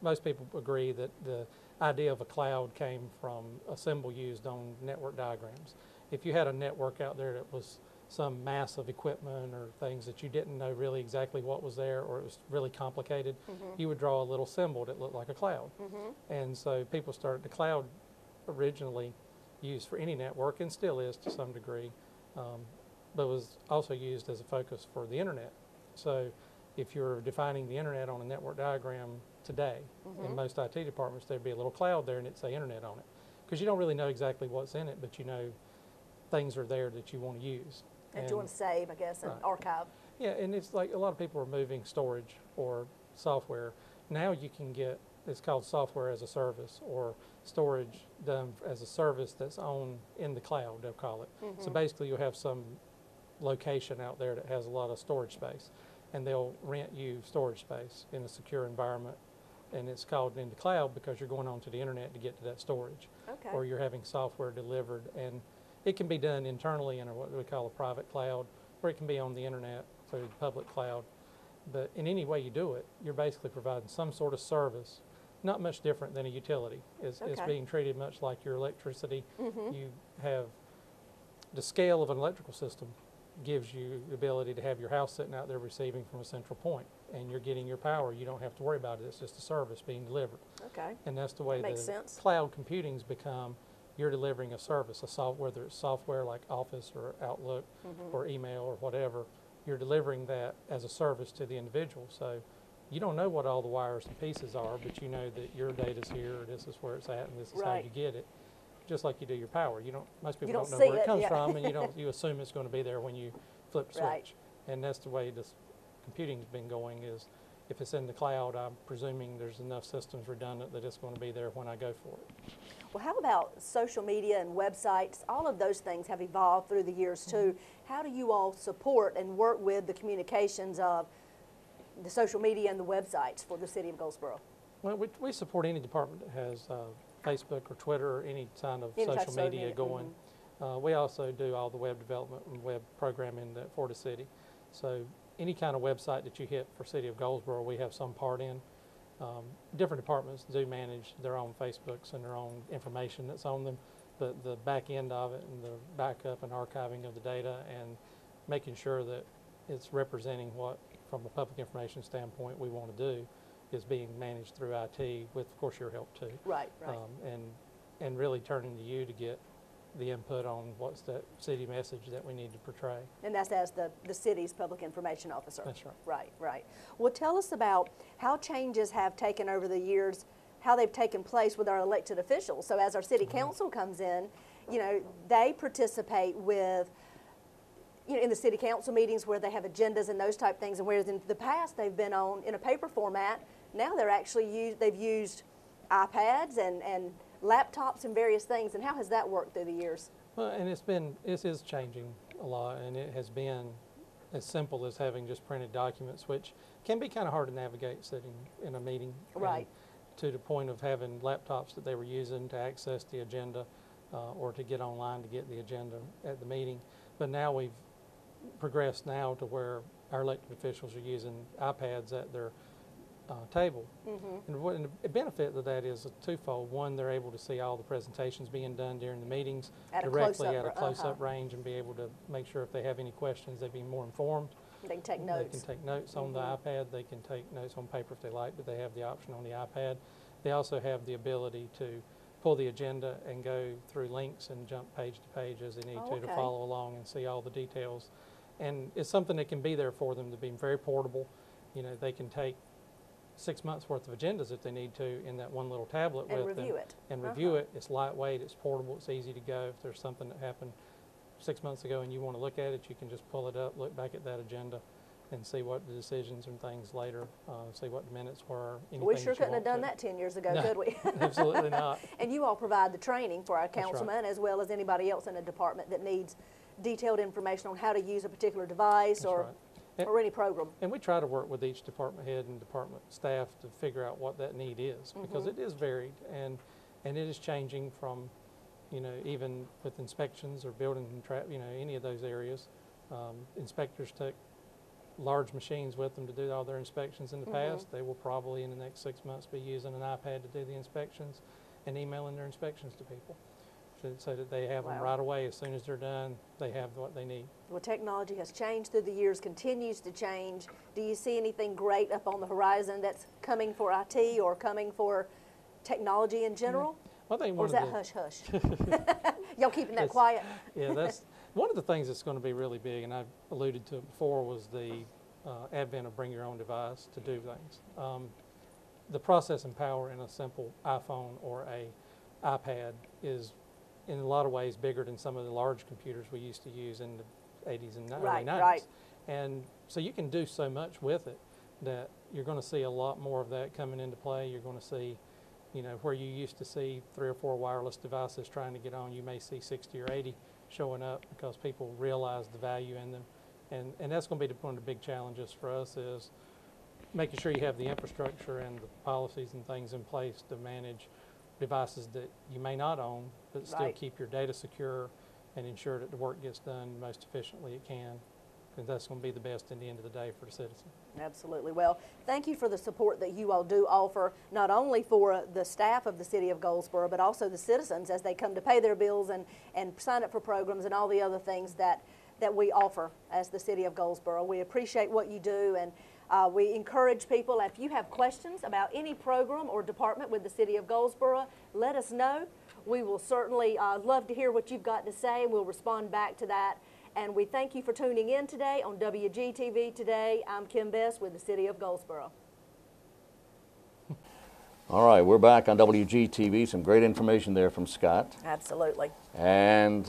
most people agree that the idea of a cloud came from a symbol used on network diagrams. If you had a network out there that was some mass of equipment or things that you didn't know really exactly what was there, or it was really complicated, you would draw a little symbol that looked like a cloud. And so people started, the cloud originally used for any network, and still is to some degree, but was also used as a focus for the internet. So if you're defining the internet on a network diagram today, in most IT departments, there'd be a little cloud there and it'd say internet on it. Because you don't really know exactly what's in it, but you know things are there that you want to use. And you want to save, I guess, and archive. Yeah, and it's like a lot of people are moving storage or software. Now you can get, it's called software as a service, or storage done as a service that's in the cloud, they'll call it. So basically you'll have some location out there that has a lot of storage space, and they'll rent you storage space in a secure environment, and it's called in the cloud because you're going onto the internet to get to that storage. Okay. Or you're having software delivered, and it can be done internally in what we call a private cloud, or it can be on the internet through the public cloud. But in any way you do it, you're basically providing some sort of service, not much different than a utility. It's being treated much like your electricity. You have the scale of an electrical system gives you the ability to have your house sitting out there receiving from a central point, and you're getting your power. You don't have to worry about it. It's just a service being delivered. Okay. And that's the way That makes the sense. cloud computing's become. You're delivering a service, whether it's software like Office or Outlook or email or whatever. You're delivering that as a service to the individual. So you don't know what all the wires and pieces are, but you know that your data's here, or this is where it's at, and this is how you get it. Just like you do your power. Most people don't know where it comes from, and you assume it's going to be there when you flip the switch. Right. And that's the way this computing's been going. Is if it's in the cloud, I'm presuming there's enough systems redundant that it's going to be there when I go for it. Well, how about social media and websites? All of those things have evolved through the years too. How do you all support and work with the communications of the social media and the websites for the city of Goldsboro? Well, we support any department that has Facebook or Twitter or any kind of social media going. We also do all the web development and web programming for the city. So any kind of website that you hit for City of Goldsboro, we have some part in. Different departments do manage their own Facebooks and their own information that's on them, but the back end of it and the backup and archiving of the data and making sure that it's representing what, from a public information standpoint, we want to do is being managed through IT with, of course, your help too. Right. And really turning to you to get the input on what's that city message that we need to portray. And that's as the city's public information officer. That's right. Right. Well, tell us about how changes have taken over the years, how they've taken place with our elected officials. So as our city council comes in, they participate with, in the city council meetings where they have agendas and those type things, and whereas in the past they've been in a paper format, now they're actually they've used iPads and laptops and various things. And how has that worked through the years? Well, and it is changing a lot, and it has been as simple as having just printed documents, which can be kind of hard to navigate sitting in a meeting. Right. To the point of having laptops that they were using to access the agenda or to get online to get the agenda at the meeting. But now we've progressed now to where our elected officials are using iPads at their table. And the benefit of that is twofold. One, they're able to see all the presentations being done during the meetings directly at a close-up range and be able to make sure if they have any questions, they'd be more informed. They can take notes. They can take notes on the iPad. They can take notes on paper if they like, but they have the option on the iPad. They also have the ability to pull the agenda and go through links and jump page to page as they need to follow along and see all the details. And it's something that can be there for them to be very portable. They can take 6 months worth of agendas if they need to in that one little tablet and with them. And review it. It's lightweight, it's portable, it's easy to go. If there's something that happened 6 months ago and you want to look at it, you can just pull it up, look back at that agenda, and see what the decisions and things later, see what the minutes were. We sure couldn't have done that 10 years ago, could we? Absolutely not. And you all provide the training for our councilmen as well as anybody else in a department that needs detailed information on how to use a particular device or any program. And we try to work with each department head and department staff to figure out what that need is, because it is varied and it is changing from, even with inspections or building any of those areas. Inspectors took large machines with them to do all their inspections in the past. They will probably in the next 6 months be using an iPad to do the inspections and emailing their inspections to people so that they have them right away. As soon as they're done, they have what they need. Well, technology has changed through the years, continues to change. Do you see anything great up on the horizon that's coming for IT or coming for technology in general? Well, I think or is that hush-hush? Y'all keeping that quiet? Yeah, One of the things that's going to be really big, and I've alluded to it before, was the advent of bring your own device to do things. The processing power in a simple iPhone or a iPad is in a lot of ways bigger than some of the large computers we used to use in the 80s and early 90s. Right. And so you can do so much with it that you're going to see a lot more of that coming into play. You're going to see, you know, where you used to see 3 or 4 wireless devices trying to get on, you may see 60 or 80 showing up because people realize the value in them. And that's going to be one of the big challenges for us, is making sure you have the infrastructure and the policies and things in place to manage devices that you may not own, but still Right. keep your data secure and ensure that the work gets done most efficiently it can, because that's going to be the best in the end of the day for the citizen. Absolutely. Well, thank you for the support that you all do offer, not only for the staff of the City of Goldsboro, but also the citizens as they come to pay their bills and sign up for programs and all the other things that we offer as the City of Goldsboro. We appreciate what you do, and we encourage people, if you have questions about any program or department with the City of Goldsboro, let us know. We will certainly love to hear what you've got to say, and we'll respond back to that. And we thank you for tuning in today on WGTV Today. I'm Kim Best with the City of Goldsboro. All right, we're back on WGTV. Some great information there from Scott. Absolutely. And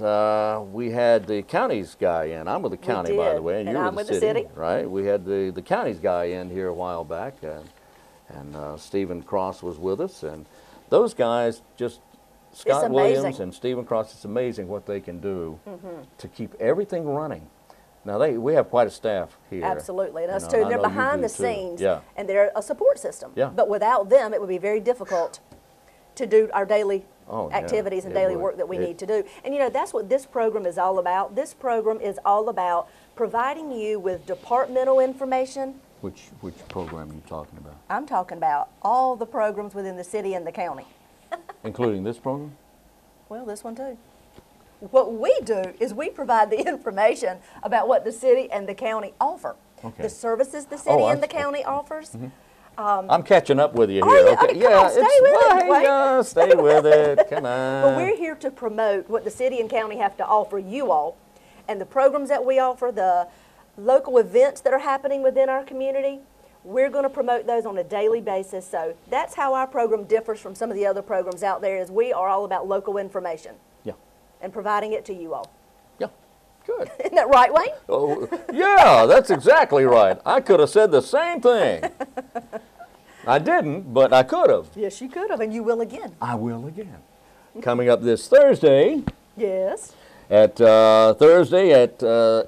we had the county's guy in. I'm with the county, by did, the way, and and you're I'm with with the the city, city. right? We had the county's guy in here a while back, and Stephen Cross was with us. And those guys just, Scott Williams amazing. and Stephen Cross, it's amazing what they can do to keep everything running. Now, we have quite a staff here. Absolutely, and you us know, too. and I They're know you behind do the too. scenes, Yeah. and they're a support system. Yeah. But without them, it would be very difficult to do our daily Oh, yeah, activities and it daily would. work that we need to do. And you know, that's what this program is all about. This program is all about providing you with departmental information. Which program are you talking about? I'm talking about all the programs within the city and the county. Including this program? Well, this one too. What we do is we provide the information about what the city and the county offer. Okay. The services the city Oh, and the I- county offers. I'm catching up with you Are here. you? Okay. Okay, come on, stay with it, Dwayne. Stay with it. Come on. But we're here to promote what the city and county have to offer you all, and the programs that we offer, the local events that are happening within our community. We're going to promote those on a daily basis. So that's how our program differs from some of the other programs out there, is we are all about local information Yeah. and providing it to you all. Yeah. Good. Isn't that right, Wayne? Oh, yeah, that's exactly right. I could have said the same thing. I didn't, but I could have. Yes, you could have, and you will again. I will again. Coming up this Thursday Yes. at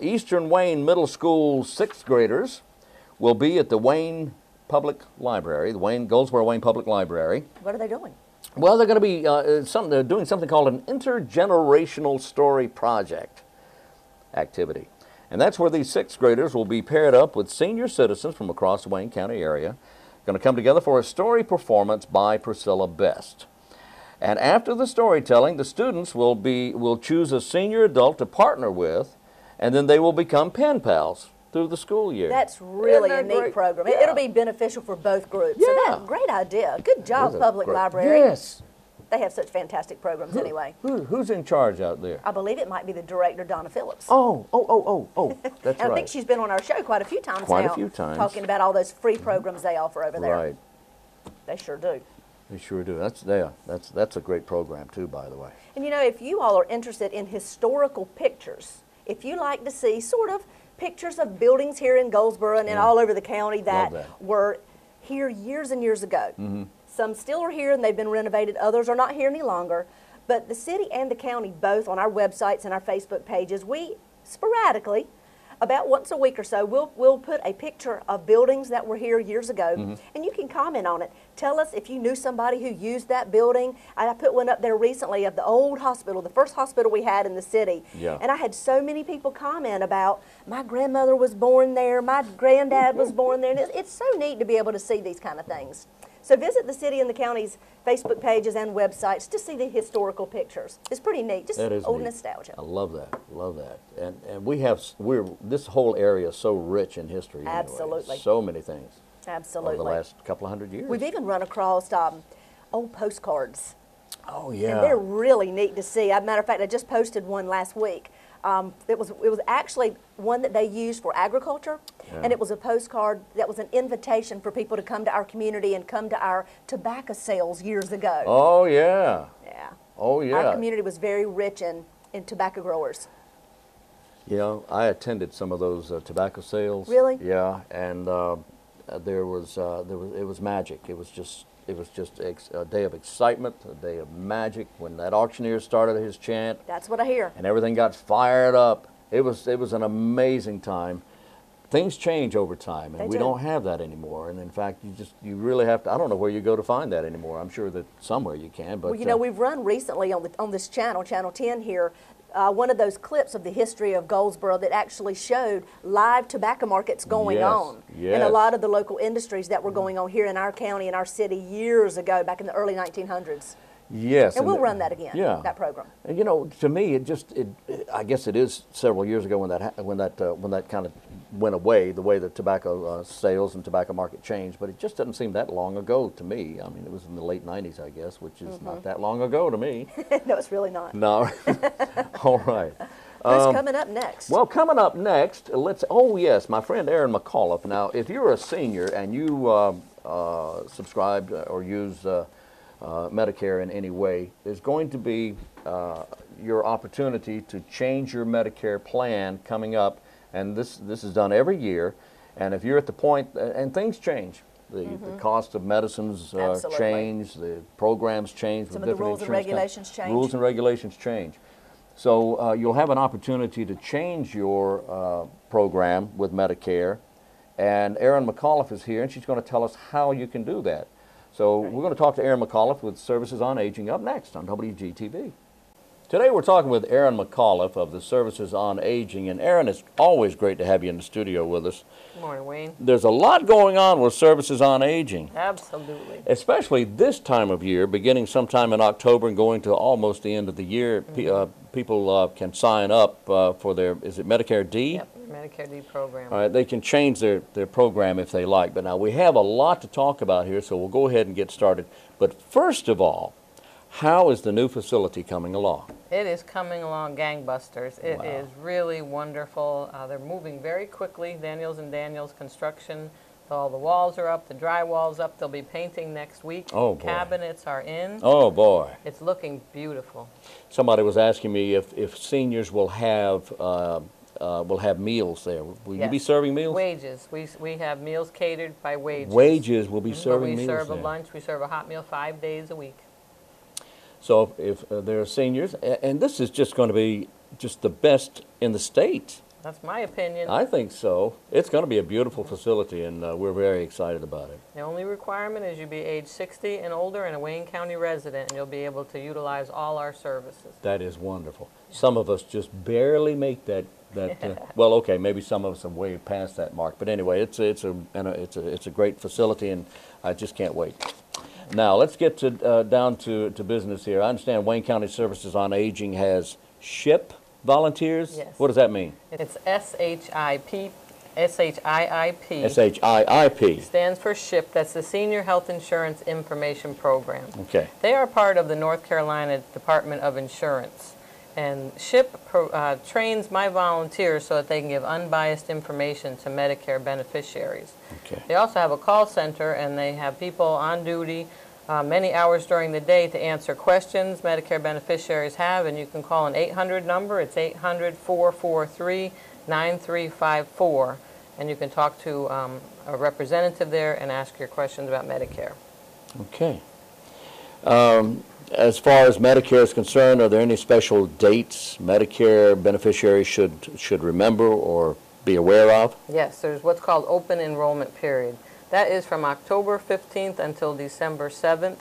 Eastern Wayne Middle School 6th graders will be at the Wayne Public Library, the Goldsboro Wayne Public Library. What are they doing? Well, they're going to be they're doing something called an intergenerational story project activity. And that's where these 6th graders will be paired up with senior citizens from across the Wayne County area, going to come together for a story performance by Priscilla Best. And after the storytelling, the students will choose a senior adult to partner with, and then they will become pen pals through the school year. That's really Isn't a that neat great? program. Yeah. It'll be beneficial for both groups. So Yeah. that's a great idea. Good job, It is a Public great- Library. Yes. They have such fantastic programs anyway. Who's in charge out there? I believe it might be the director, Donna Phillips. Oh, that's And I right. think she's been on our show quite a few times Quite a now. few times. Talking about all those free programs they offer over there. Right. They sure do. They sure do. That's a great program too, by the way. And you know, if you all are interested in historical pictures, if you like to see sort of pictures of buildings here in Goldsboro and all over the county that that. were here years and years ago. Some still are here and they've been renovated, others are not here any longer. But the city and the county both, on our websites and our Facebook pages, we sporadically, about once a week or so, we'll put a picture of buildings that were here years ago, and you can comment on it. Tell us if you knew somebody who used that building. I put one up there recently of the old hospital, the first hospital we had in the city. Yeah. And I had so many people comment about, my grandmother was born there, my granddad was born there. And it's so neat to be able to see these kind of things. So visit the city and the county's Facebook pages and websites to see the historical pictures. It's pretty neat, just That is old neat. nostalgia. I love that. And this whole area is so rich in history. Anyway. Absolutely. So many things. Absolutely. Over the last couple of hundred years. We've even run across old postcards. Oh And they're really neat to see. As a matter of fact, I just posted one last week It was actually one that they used for agriculture, and it was a postcard that was an invitation for people to come to our community and come to our tobacco sales years ago. Oh, yeah. Yeah. Oh, yeah. Our community was very rich in tobacco growers. You know, I attended some of those tobacco sales. Really? Yeah, and it was magic. It was just a day of excitement, a day of magic. When that auctioneer started his chant, That's what I hear. and everything got fired up. It was an amazing time. Things change over time, and They we do. don't have that anymore. And in fact, you really have to. I don't know where you go to find that anymore. I'm sure that somewhere you can, but Well, you know, we've run recently on this channel, Channel 10 here, one of those clips of the history of Goldsboro that actually showed live tobacco markets going Yes, on in a yes. lot of the local industries that were going on here in our county and our city years ago, back in the early 1900s. yes, And we'll run that again, Yeah, that program. And you know, to me, I guess it is several years ago when that kind of went away, the way the tobacco sales and tobacco market changed. But it just doesn't seem that long ago to me. I mean, it was in the late '90s, I guess, which is not that long ago to me. No, it's really not. No, all right. Who's coming up next? Well, coming up next, oh yes, my friend Aaron McAuliffe. Now, if you're a senior and you subscribe or use Medicare in any way, there's going to be your opportunity to change your Medicare plan coming up, and this is done every year. And if you're at the point, and things change, the cost of medicines Absolutely. change, the programs change. Some with of the different rules and insurance regulations change. Rules and regulations change. So you'll have an opportunity to change your program with Medicare, and Erin McAuliffe is here, and she's going to tell us how you can do that. So we're going to talk to Erin McAuliffe with Services on Aging up next on WGTV. Today we're talking with Erin McAuliffe of the Services on Aging, and Erin, it's always great to have you in the studio with us. Good morning, Wayne. There's a lot going on with Services on Aging. Absolutely. Especially this time of year, beginning sometime in October and going to almost the end of the year, people can sign up for their, is it Medicare D? Yep, Medicare D program. All right, they can change their program if they like. But now we have a lot to talk about here, so we'll go ahead and get started. But first of all, how is the new facility coming along? It is coming along gangbusters. It Wow. is really wonderful. They're moving very quickly. Daniels and Daniels construction. All the walls are up, the drywall's up. They'll be painting next week. Oh, boy. Cabinets are in. Oh, boy. It's looking beautiful. Somebody was asking me if seniors will have meals there. Will you be Yes. serving meals? Wages. We have meals catered by wages. Wages will be But serving we meals serve a there. lunch. We serve a hot meal 5 days a week. So if there are seniors, and this is just going to be just the best in the state. That's my opinion. I think so. It's going to be a beautiful facility, and we're very excited about it. The only requirement is you be age 60 and older and a Wayne County resident, and you'll be able to utilize all our services. That is wonderful. Some of us just barely make that. Well, okay, maybe some of us have way past that mark, but anyway, it's a great facility, and I just can't wait. Now let's get down to business here. I understand Wayne County Services on Aging has SHIP volunteers. Yes. What does that mean? It's SHIP. SHIIP. SHIIP. Stands for SHIP. That's the Senior Health Insurance Information Program. Okay. They are part of the North Carolina Department of Insurance. And SHIP trains my volunteers so that they can give unbiased information to Medicare beneficiaries. Okay. They also have a call center, and they have people on duty many hours during the day to answer questions Medicare beneficiaries have, and you can call an 800 number. It's 800-443-9354, and you can talk to a representative there and ask your questions about Medicare. Okay. As far as Medicare is concerned, are there any special dates Medicare beneficiaries should remember or be aware of? Yes, there's what's called open enrollment period. That is from October 15th until December 7th.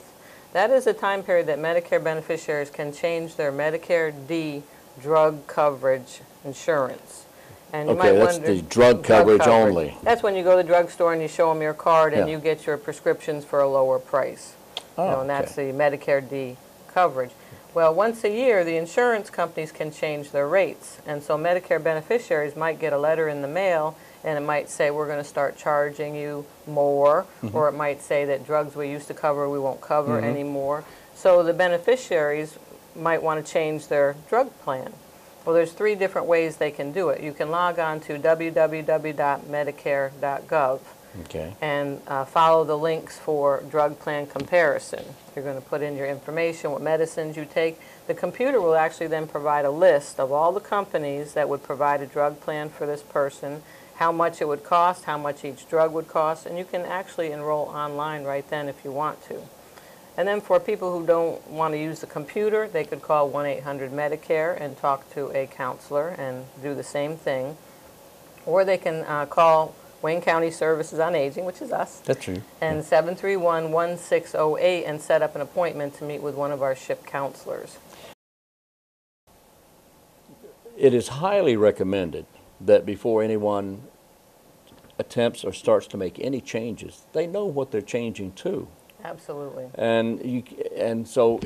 That is a time period that Medicare beneficiaries can change their Medicare D drug coverage insurance. And you Okay, might that's wonder, the drug coverage only. That's when you go to the drugstore and you show them your card and Yeah. you get your prescriptions for a lower price. Oh, And that's okay. the Medicare D coverage. Well, once a year, the insurance companies can change their rates. And so Medicare beneficiaries might get a letter in the mail, and it might say, we're going to start charging you more, or it might say that drugs we used to cover, we won't cover anymore. So the beneficiaries might want to change their drug plan. Well, there's 3 different ways they can do it. You can log on to www.medicare.gov Okay. and follow the links for drug plan comparison. You're going to put in your information, what medicines you take. The computer will actually then provide a list of all the companies that would provide a drug plan for this person, how much it would cost, how much each drug would cost, and you can actually enroll online right then if you want to. And then for people who don't want to use the computer, they could call 1-800-MEDICARE and talk to a counselor and do the same thing. Or they can call Wayne County Services on Aging, which is us. That's true. And 731-1608 and set up an appointment to meet with one of our SHIP counselors. It is highly recommended that before anyone attempts or starts to make any changes, they know what they're changing to. Absolutely. And so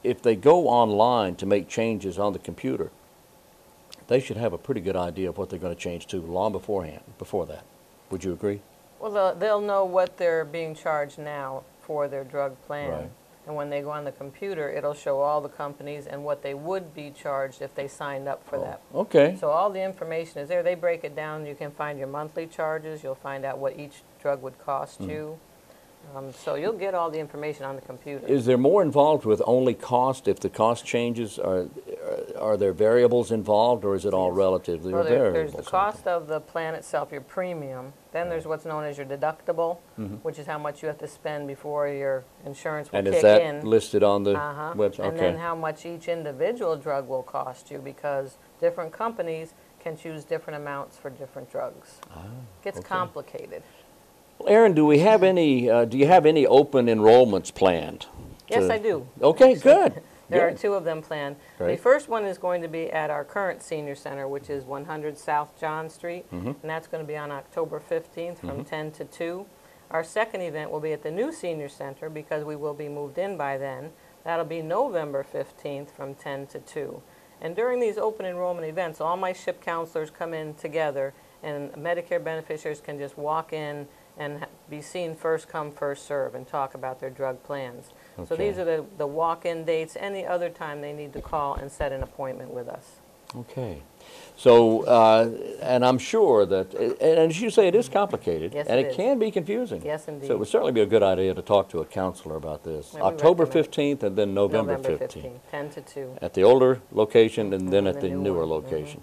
if they go online to make changes on the computer, they should have a pretty good idea of what they're going to change to long before that. Would you agree? Well, they'll know what they're being charged now for their drug plan. Right. And when they go on the computer, it'll show all the companies and what they would be charged if they signed up for that. Okay. So all the information is there. They break it down. You can find your monthly charges. You'll find out what each drug would cost you. So you'll get all the information on the computer. Is there more involved with only cost? If the cost changes, are there variables involved, or is it all relative? Well, there's the cost of the plan itself, your premium. Then there's what's known as your deductible, which is how much you have to spend before your insurance will and kick is that in. listed on the website? And then how much each individual drug will cost you, because different companies can choose different amounts for different drugs. Gets complicated. Aaron, do you have any open enrollments planned? Yes, I do. Okay, good. There are Good. 2 of them planned. Great. The first one is going to be at our current senior center, which is 100 South John Street, and that's going to be on October 15th from 10 to 2. Our second event will be at the new senior center, because we will be moved in by then. That'll be November 15th from 10 to 2. And during these open enrollment events, all my SHIP counselors come in together, and Medicare beneficiaries can just walk in and be seen first come, first serve, and talk about their drug plans. So Okay. these are the walk-in dates. Any other time they need to call and set an appointment with us. Okay. So, and I'm sure that, and as you say, it is complicated. Yes, and it it is. can be confusing. Yes, indeed. So it would certainly be a good idea to talk to a counselor about this. Yeah, we October recommend it. 15th and then November 15th. 10 to 2. At the older location and then And at the the newer. newer location.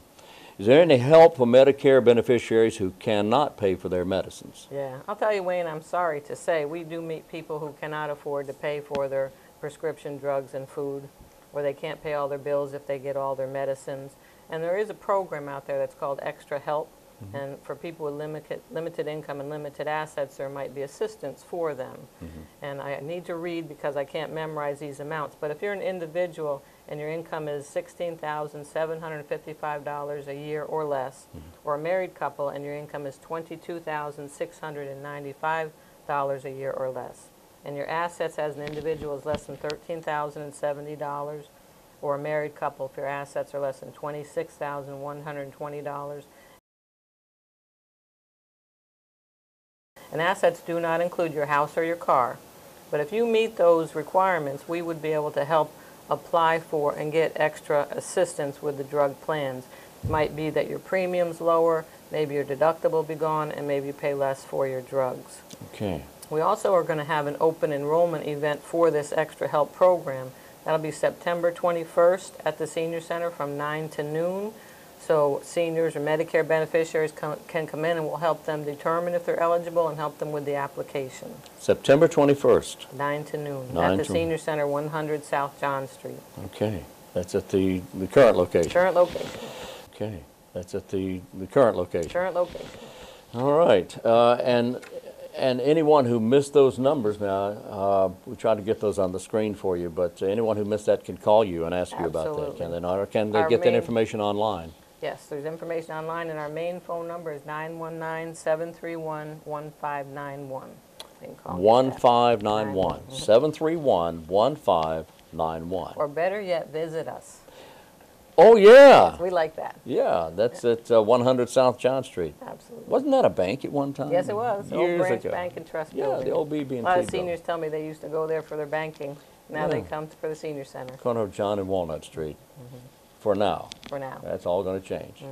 Is there any help for Medicare beneficiaries who cannot pay for their medicines? Yeah, I'll tell you, Wayne, I'm sorry to say, we do meet people who cannot afford to pay for their prescription drugs and food, or they can't pay all their bills if they get all their medicines. And there is a program out there that's called Extra Help, and for people with limited income and limited assets, there might be assistance for them. And I need to read because I can't memorize these amounts, but if you're an individual and your income is $16,755 a year or less, or a married couple and your income is $22,695 a year or less, and your assets as an individual is less than $13,070, or a married couple if your assets are less than $26,120. And assets do not include your house or your car. But if you meet those requirements, we would be able to help apply for and get extra assistance with the drug plans. It might be that your premium's lower, maybe your deductible be gone, and maybe you pay less for your drugs. Okay. We also are going to have an open enrollment event for this Extra Help program. That'll be September 21st at the Senior Center from 9 to noon. So seniors or Medicare beneficiaries can come in, and we'll help them determine if they're eligible and help them with the application. September 21st. 9 to noon 9 at the to Senior Center, 100 South John Street. Okay. That's at the current location. Current location. Okay. That's at the current location. Current location. All right. And anyone who missed those numbers now, we tried to get those on the screen for you, but anyone who missed that can call you and ask you about that, Absolutely. can they not? Or can they Our get that main- information online? Yes, there's information online, and our main phone number is 919-731-1591. They can call me at that. 1591. 731-1591. Or better yet, visit us. Oh, yeah. We like that. Yeah, that's at 100 South John Street. Absolutely. Wasn't that a bank at one time? Yes, it was. The Years old Branch ago. Bank and Trust Yeah, building. the old BB&T A lot of building. seniors tell me they used to go there for their banking. Now they Yeah. come for the senior center. Corner of John and Walnut Street. For now. For now. That's all going to change.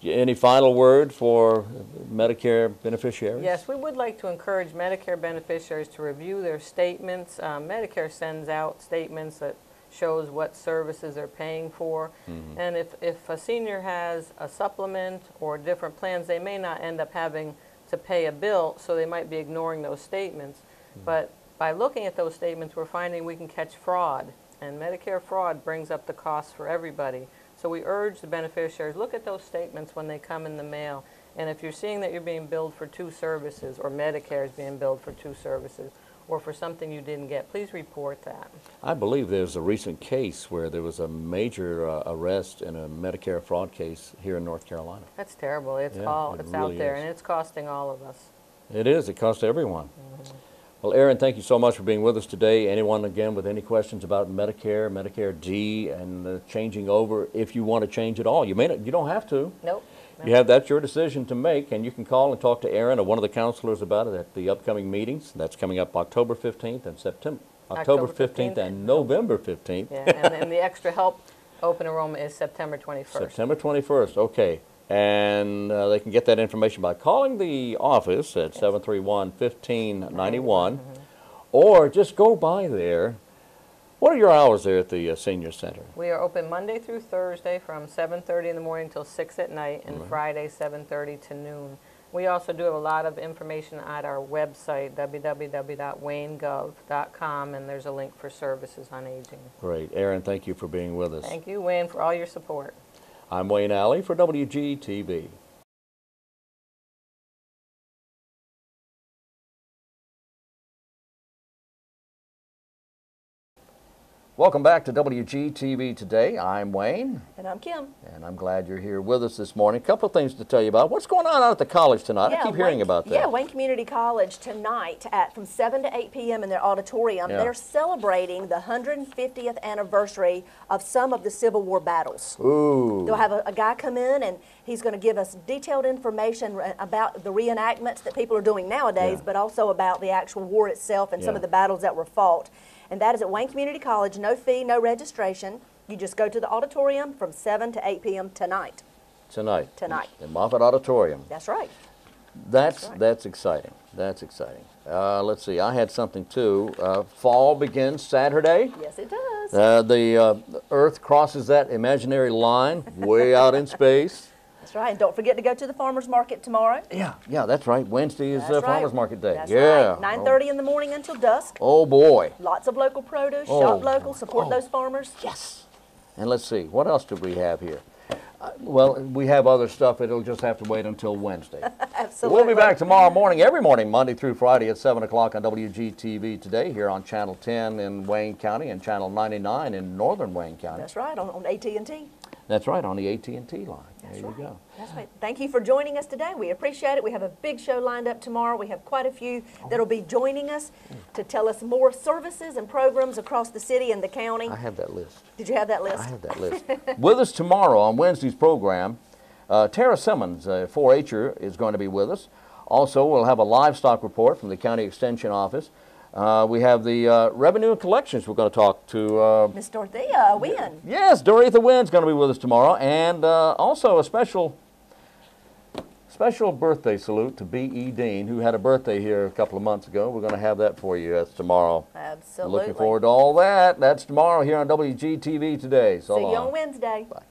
Any final word for Medicare beneficiaries? Yes, we would like to encourage Medicare beneficiaries to review their statements. Medicare sends out statements that shows what services they're paying for. And if a senior has a supplement or different plans, they may not end up having to pay a bill, so they might be ignoring those statements. But by looking at those statements, we're finding we can catch fraud, and Medicare fraud brings up the cost for everybody. So we urge the beneficiaries, look at those statements when they come in the mail, and if you're seeing that you're being billed for 2 services, or Medicare is being billed for 2 services, or for something you didn't get, please report that. I believe there's a recent case where there was a major arrest in a Medicare fraud case here in North Carolina. That's terrible. It's Yeah, all it it's really out there, is. and it's costing all of us. It is. It costs everyone. Well, Aaron, thank you so much for being with us today. Anyone, again, with any questions about Medicare, Medicare D, and changing over, if you want to change it all, you may not, you don't have to. Nope. That's your decision to make, and you can call and talk to Aaron or one of the counselors about it at the upcoming meetings. That's coming up October 15th and October 15th and November 15th. Yeah, and then the extra help open enrollment is September 21st. September 21st, okay. And they can get that information by calling the office at 731-1591, or just go by there. What are your hours there at the Senior Center? We are open Monday through Thursday from 7:30 in the morning till 6 at night, and Friday 7:30 to noon. We also do have a lot of information at our website, www.waynegov.com, and there's a link for services on aging. Great. Aaron, thank you for being with us. Thank you, Wayne, for all your support. I'm Wayne Alley for WGTV. Welcome back to WGTV Today. I'm Wayne. And I'm Kim. And I'm glad you're here with us this morning. A couple of things to tell you about. What's going on out at the college tonight? I keep hearing about that. Yeah, Wayne Community College tonight from 7 to 8 p.m. in their auditorium. Yeah. They're celebrating the 150th anniversary of some of the Civil War battles. Ooh. They'll have a guy come in, and he's going to give us detailed information about the reenactments that people are doing nowadays, but also about the actual war itself and some of the battles that were fought. And that is at Wayne Community College. No fee, no registration. You just go to the auditorium from 7 to 8 p.m. tonight. Tonight. In Moffett Auditorium. That's right. That's exciting. That's exciting. Let's see. I had something too. Fall begins Saturday. Yes, it does. The Earth crosses that imaginary line way out in space. That's right. And don't forget to go to the farmers market tomorrow. Yeah, that's right. Wednesday is That's right. Farmers Market Day. That's yeah. right. 9:30 in the morning until dusk. Oh boy. Lots of local produce. Oh, Shop local. Support those farmers. Yes. And let's see. What else do we have here? Well, we have other stuff. It'll just have to wait until Wednesday. Absolutely. We'll be back tomorrow morning, every morning, Monday through Friday at 7 o'clock on WGTV Today here on Channel 10 in Wayne County and Channel 99 in northern Wayne County. That's right, on AT&T. That's right, on the AT&T line. That's there right. you go. That's right. Thank you for joining us today. We appreciate it. We have a big show lined up tomorrow. We have quite a few that'll be joining us to tell us more services and programs across the city and the county. I have that list. Did you have that list? I have that list. With us tomorrow on Wednesday's program, Tara Simmons, a 4-H'er, is going to be with us. Also, we'll have a livestock report from the County Extension Office. We have the Revenue and Collections. We're going to talk to Miss Dorothea Wynn. Yes, Dorothea Wynn's going to be with us tomorrow, and also a special birthday salute to B.E. Dean, who had a birthday here a couple of months ago. We're going to have that for you. That's tomorrow. Absolutely. Looking forward to all that. That's tomorrow here on WGTV Today. So See you long. on Wednesday. Bye.